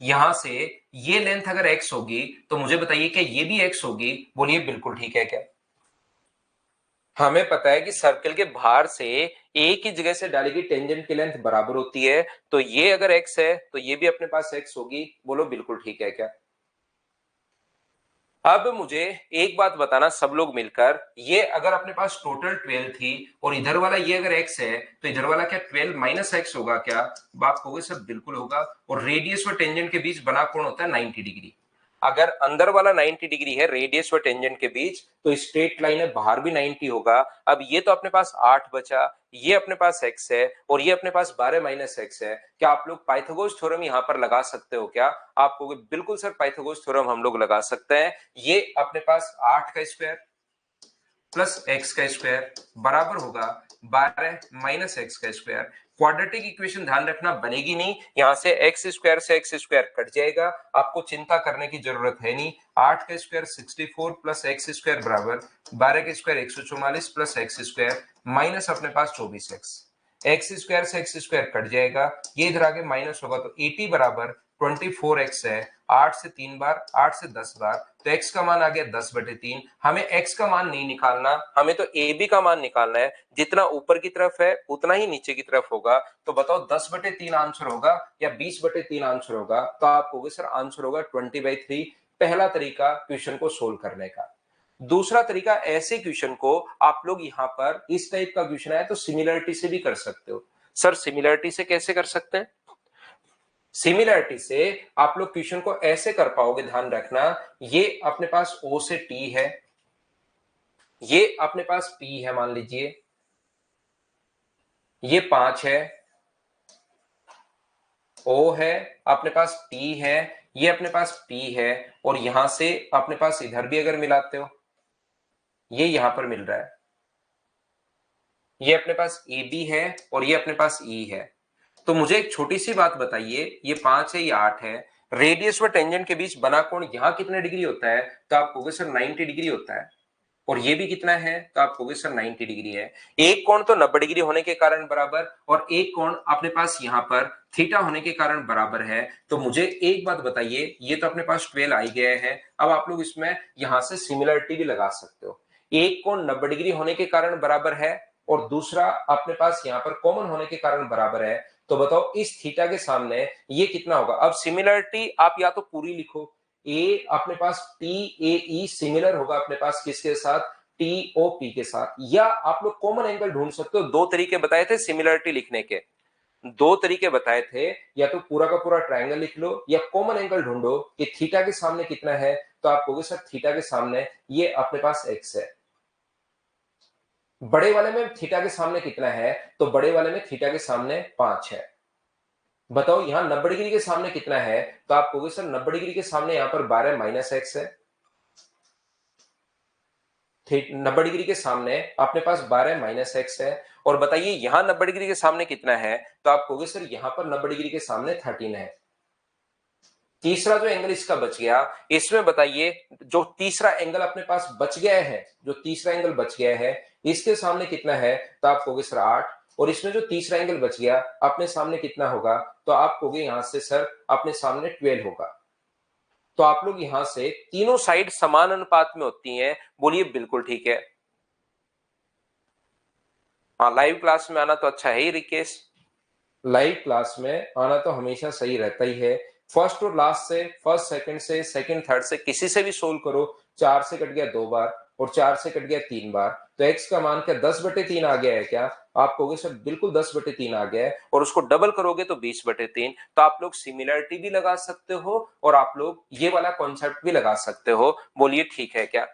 यहां से ये लेंथ अगर x होगी, तो मुझे बताइए क्या ये भी x होगी? बोलिए, बिल्कुल ठीक है क्या? हमें पता है कि सर्कल के बाहर से एक ही जगह से डाली गई टेंजेंट की लेंथ बराबर होती है, तो ये अगर x है तो ये भी अपने पास x होगी। बोलो, बिल्कुल ठीक है क्या? अब मुझे एक बात बताना सब लोग मिलकर, ये अगर अपने पास टोटल 12 थी और इधर वाला ये अगर x है, तो इधर वाला क्या 12 माइनस x होगा क्या? बात कहोगे सब बिल्कुल होगा। और रेडियस और टेंजेंट के बीच बना कोण होता है 90 डिग्री। अगर अंदर वाला 90 डिग्री है रेडियस और टेंजेंट के बीच, तो स्ट्रेट लाइन है, बाहर भी 90 होगा। अब ये तो अपने पास 8 बचा, ये अपने पास x है, और ये अपने पास 12 माइनस x है। क्या आप लोग पाइथागोरस थ्योरम यहां पर लगा सकते हो क्या? आपको बिल्कुल सर, पाइथागोरस थ्योरम हम लोग लगा सकते हैं। ये अपने पास 8 का स्क्वायर प्लस एक्स का स्क्वायर बराबर होगा 12 माइनस एक्स का स्क्वायर। क्वाड्रेटिक इक्वेशन ध्यान रखना बनेगी नहीं, यहां से एक्स स्क्वायर कट जाएगा, आपको चिंता करने की जरूरत है नहीं। 8 का स्क्वायर 64 प्लस एक्स स्क्वायर बराबर 12 का square 144 plus x square minus अपने पास 24x। एक्स स्क्वायर से एक्स स्क्वायर कट जाएगा, ये इधर आगे माइनस होगा, तो 80 बराबर 24x है। 8 से 3 बार, 8 से 10 बार, तो x का मान आ गया 10/3। हमें x का मान नहीं निकालना, हमें तो ab का मान निकालना है। जितना ऊपर की तरफ है उतना ही नीचे की तरफ होगा। तो बताओ 10/3 आंसर होगा या 20/3 आंसर होगा? तो आप कहोगे सर आंसर होगा 20/3। पहला तरीका क्वेश्चन को सोल्व करने का। दूसरा तरीका, ऐसे क्वेश्चन को आप लोग यहां पर इस टाइप का क्वेश्चन आए तो सिमिलरिटी से भी कर सकते हो। सर सिमिलरिटी से कैसे कर सकते हैं? सिमिलरिटी से आप लोग क्वेश्चन को ऐसे कर पाओगे, ध्यान रखना, ये अपने पास O से T है, ये अपने पास P है, मान लीजिए ये 5 है, O है, अपने पास T है, ये अपने पास P है, और यहां से अपने पास इधर भी अगर मिलाते हो, ये यहां पर मिल रहा है, ये अपने पास AB है और ये अपने पास E है। तो मुझे एक छोटी सी बात बताइए, ये 5 है, ये 8 है, रेडियस व टेंजेंट के बीच बना कोण यहां कितने डिग्री होता है? तो आप कहोगे सर 90 डिग्री होता है। और ये भी कितना है? तो आप कहोगे सर 90 डिग्री है। एक कोण तो 90 डिग्री होने के कारण बराबर, और एक कोण अपने पास यहां पर थीटा होने के कारण बराबर है। तो मुझे एक बात बताइए, ये तो अपने पास 12 आ गया है, अब आप लोग इसमें यहां से सिमिलरिटी भी लगा सकते हो। एक कोण 90 डिग्री होने के कारण बराबर है, और दूसरा अपने पास यहां पर कॉमन होने के कारण बराबर है। तो बताओ इस थीटा के सामने ये कितना होगा? अब सिमिलरिटी आप या तो पूरी लिखो, ए अपने पास टी ए ई सिमिलर होगा अपने पास किसके साथ? टी ओ पी के साथ। या आप लोग कॉमन एंगल ढूंढ सकते हो। दो तरीके बताए थे सिमिलरिटी लिखने के, दो तरीके बताए थे, या तो पूरा का पूरा ट्रायंगल लिख लो या कॉमन एंगल ढूंढो कि थीटा के सामने कितना है। तो आप कहोगे सर थीटा के सामने ये अपने पास एक्स है। बड़े वाले में थीटा के सामने कितना है? तो बड़े वाले में थीटा के सामने 5 है। बताओ यहां 90 डिग्री के सामने कितना है? तो आप कहोगे सर 90 डिग्री के सामने यहां पर 12 माइनस एक्स है। 90 डिग्री के सामने अपने पास 12 माइनस एक्स है। और बताइए यहां 90 डिग्री के सामने कितना है? तो आप कहोगे सर यहां पर 90 डिग्री के सामने 13 है। तीसरा जो एंगल इसका बच गया, इसमें बताइए जो तीसरा एंगल अपने पास बच गया है, जो तीसरा एंगल बच गया है इसके सामने कितना है? तो आप कहोगे सर 8। और इसमें जो तीसरा एंगल बच गया अपने सामने कितना होगा? तो आप कहोगे यहां से सर अपने सामने 12 होगा। तो आप लोग यहां से तीनों साइड समान अनुपात में होती हैं, बोलिए बिल्कुल ठीक है। हाँ, लाइव क्लास में आना तो अच्छा है ही रिकेश, लाइव क्लास में आना तो हमेशा सही रहता ही है। फर्स्ट और लास्ट से, फर्स्ट सेकंड से, सेकंड थर्ड से, किसी से भी सोल्व करो। 4 से कट गया 2 बार और 4 से कट गया 3 बार, तो x का मान क्या 10/3 आ गया है क्या? आप कहोगे सर बिल्कुल 10/3 आ गया है, और उसको डबल करोगे तो 20/3। तो आप लोग सिमिलरिटी भी लगा सकते हो और आप लोग ये वाला कॉन्सेप्ट भी लगा सकते हो, बोलिए ठीक है क्या?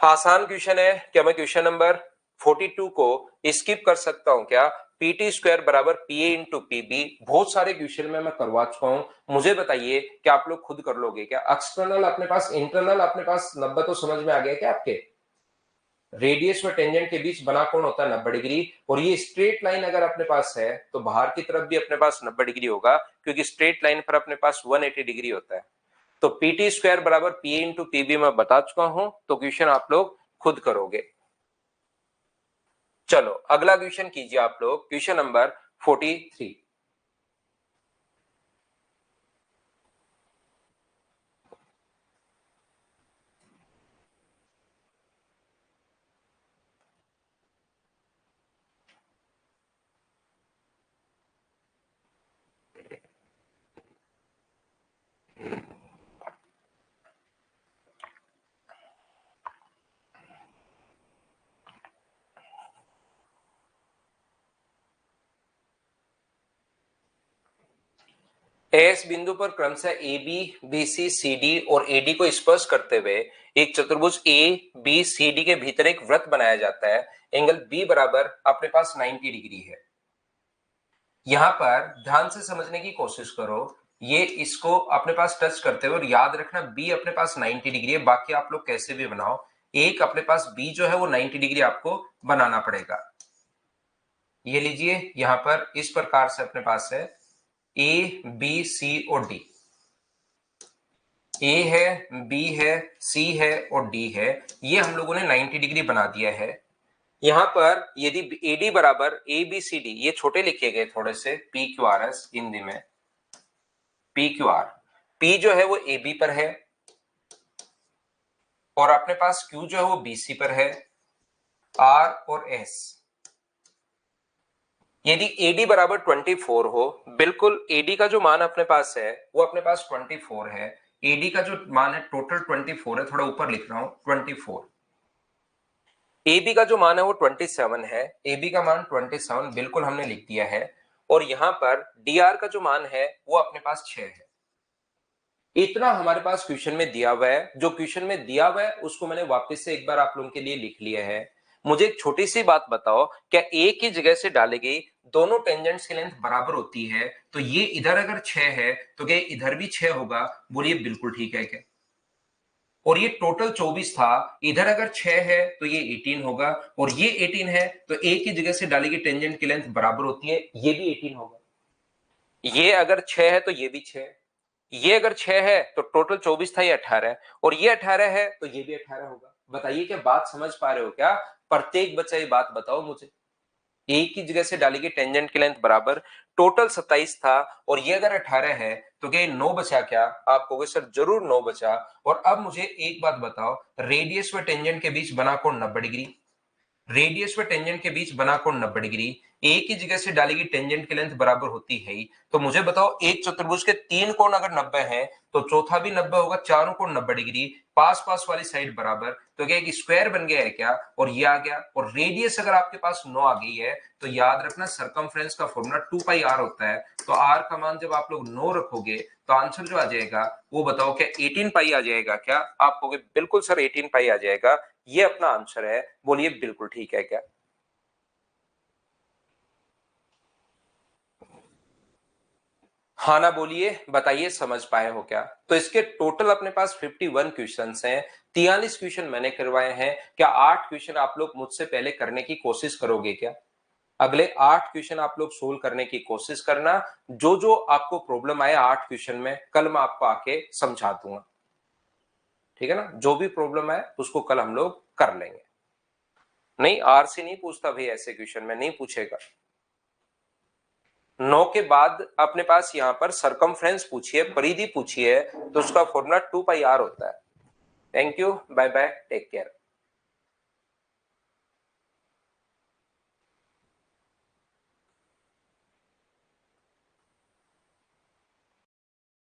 आसान क्वेश्चन है क्या? मैं क्वेश्चन नंबर 42 को स्किप कर सकता हूं क्या? पीटी स्क्वायर बराबर पीए इंटू पीबी, बहुत सारे क्वेश्चन में मैं करवा चुका हूं। मुझे बताइए कि आप लोग खुद कर लोगे क्या? एक्सटर्नल अपने पास, इंटरनल अपने पास 90 तो समझ में आ गया क्या आपके? रेडियस व टेंजेंट के बीच बना कोण होता है 90 डिग्री, और ये स्ट्रेट लाइन अगर अपने पास है तो बाहर की तरफ भी अपने पास 90 डिग्री होगा, क्योंकि स्ट्रेट लाइन पर अपने पास 180 डिग्री होता है। तो पीटी स्क्वायर बराबर पी इंटू पीबी मैं बता चुका हूं, तो क्वेश्चन आप लोग खुद करोगे। चलो अगला क्वेश्चन कीजिए आप लोग, क्वेश्चन नंबर 43। एस बिंदु पर क्रमशः A B, B C, C D और ए डी को स्पर्श करते हुए एक चतुर्भुज ए बी सी डी के भीतर एक वृत्त बनाया जाता है। एंगल बी बराबर अपने पास 90 डिग्री है। यहां पर ध्यान से समझने की कोशिश करो, ये इसको अपने पास टच करते हुए, और याद रखना बी अपने पास 90 डिग्री है, बाकी आप लोग कैसे भी बनाओ, एक अपने पास बी जो है वो 90 डिग्री आपको बनाना पड़ेगा। ये लीजिए यहां पर इस प्रकार से अपने पास है ए बी सी और डी, ए है, बी है, सी है और डी है, ये हम लोगों ने 90 डिग्री बना दिया है। यहां पर यदि एडी बराबर ए बी सी डी, ये छोटे लिखे गए थोड़े से, P Q R S Hindi में, पी क्यू आर, पी जो है वो ए बी पर है और अपने पास क्यू जो है वो बी सी पर है, आर और एस। यदि एडी बराबर 24 हो, बिल्कुल एडी का जो मान अपने पास है वो अपने पास 24 है, एडी का जो मान है टोटल 24 है, थोड़ा ऊपर लिख रहा हूं 24। ए बी का जो मान है वो 27 है, ए बी का मान 27 बिल्कुल हमने लिख दिया है, और यहां पर डी आर का जो मान है वो अपने पास 6 है। इतना हमारे पास क्वेश्चन में दिया हुआ है, जो क्वेश्चन में दिया हुआ है उसको मैंने वापस से एक बार आप लोगों के लिए लिख लिया है। मुझे एक छोटी सी बात बताओ, क्या एक ही जगह से डाली गई दोनों टेंजेंट्स की लेंथ बराबर होती है? तो ये इधर अगर 6 है तो क्या इधर भी 6 होगा? बोलिए बिल्कुल ठीक है क्या? और ये टोटल 24 था, इधर अगर 6 है तो ये 18 होगा, और ये 18 है तो एक ही जगह से डाली गई टेंजेंट की लेंथ बराबर होती है, ये भी 18 होगा। ये अगर 6 है तो ये भी 6, ये अगर 6 है तो टोटल 24 था, ये 18 है, और ये 18 है तो ये भी 18 होगा। बताइए क्या बात समझ पा रहे हो क्या? प्रत्येक बच्चा ये बात बताओ मुझे, एक ही जगह से डाली गई टेंजेंट की लेंथ बराबर, टोटल 27 था और ये अगर 18 है तो क्या 9 बचा क्या? आप कहोगे सर जरूर 9 बचा। और अब मुझे एक बात बताओ, रेडियस व टेंजेंट के बीच बना कोण 90 डिग्री, रेडियस व टेंजेंट के बीच बना कोण 90 डिग्री, एक ही जगह से डाली गई टेंजेंट की लेंथ बराबर होती है ही, तो मुझे बताओ एक चतुर्भुज के 3 कोण अगर 90 है तो चौथा भी 90 होगा, चारों कोण 90 डिग्री, पास पास वाली साइड बराबर, तो क्या एक स्क्वायर बन गया है क्या? और ये आ गया, और रेडियस अगर आपके पास 9 आ गई है तो याद रखना सरकमफ्रेंस का फॉर्मूला 2 पाई आर होता है, तो आर का मान जब आप लोग 9 रखोगे तो आंसर जो आ जाएगा वो बताओ क्या 18 पाई आ जाएगा क्या? आप कहोगे बिल्कुल सर 18 पाई आ जाएगा, ये अपना आंसर है, बोलिए बिल्कुल ठीक है क्या? हाँ ना बोलिए, बताइए समझ पाए हो क्या? तो इसके टोटल अपने पास 51 क्वेश्चंस हैं, 43 क्वेश्चन मैंने करवाए हैं। क्या 8 क्वेश्चन आप लोग मुझसे पहले करने की कोशिश करोगे क्या? अगले 8 क्वेश्चन आप लोग सोल्व करने की कोशिश करना, जो जो आपको प्रॉब्लम आए 8 क्वेश्चन में कल मैं आपको आके समझा दूंगा, ठीक है ना? जो भी प्रॉब्लम है उसको कल हम लोग कर लेंगे। नहीं आर से नहीं पूछता भाई, ऐसे क्वेश्चन में नहीं पूछेगा। 9 के बाद अपने पास यहाँ पर सरकमफ्रेंस पूछिए, परिधि पूछिए, तो उसका फॉर्मूला 2 पाई r होता है। Thank you, bye bye, take care.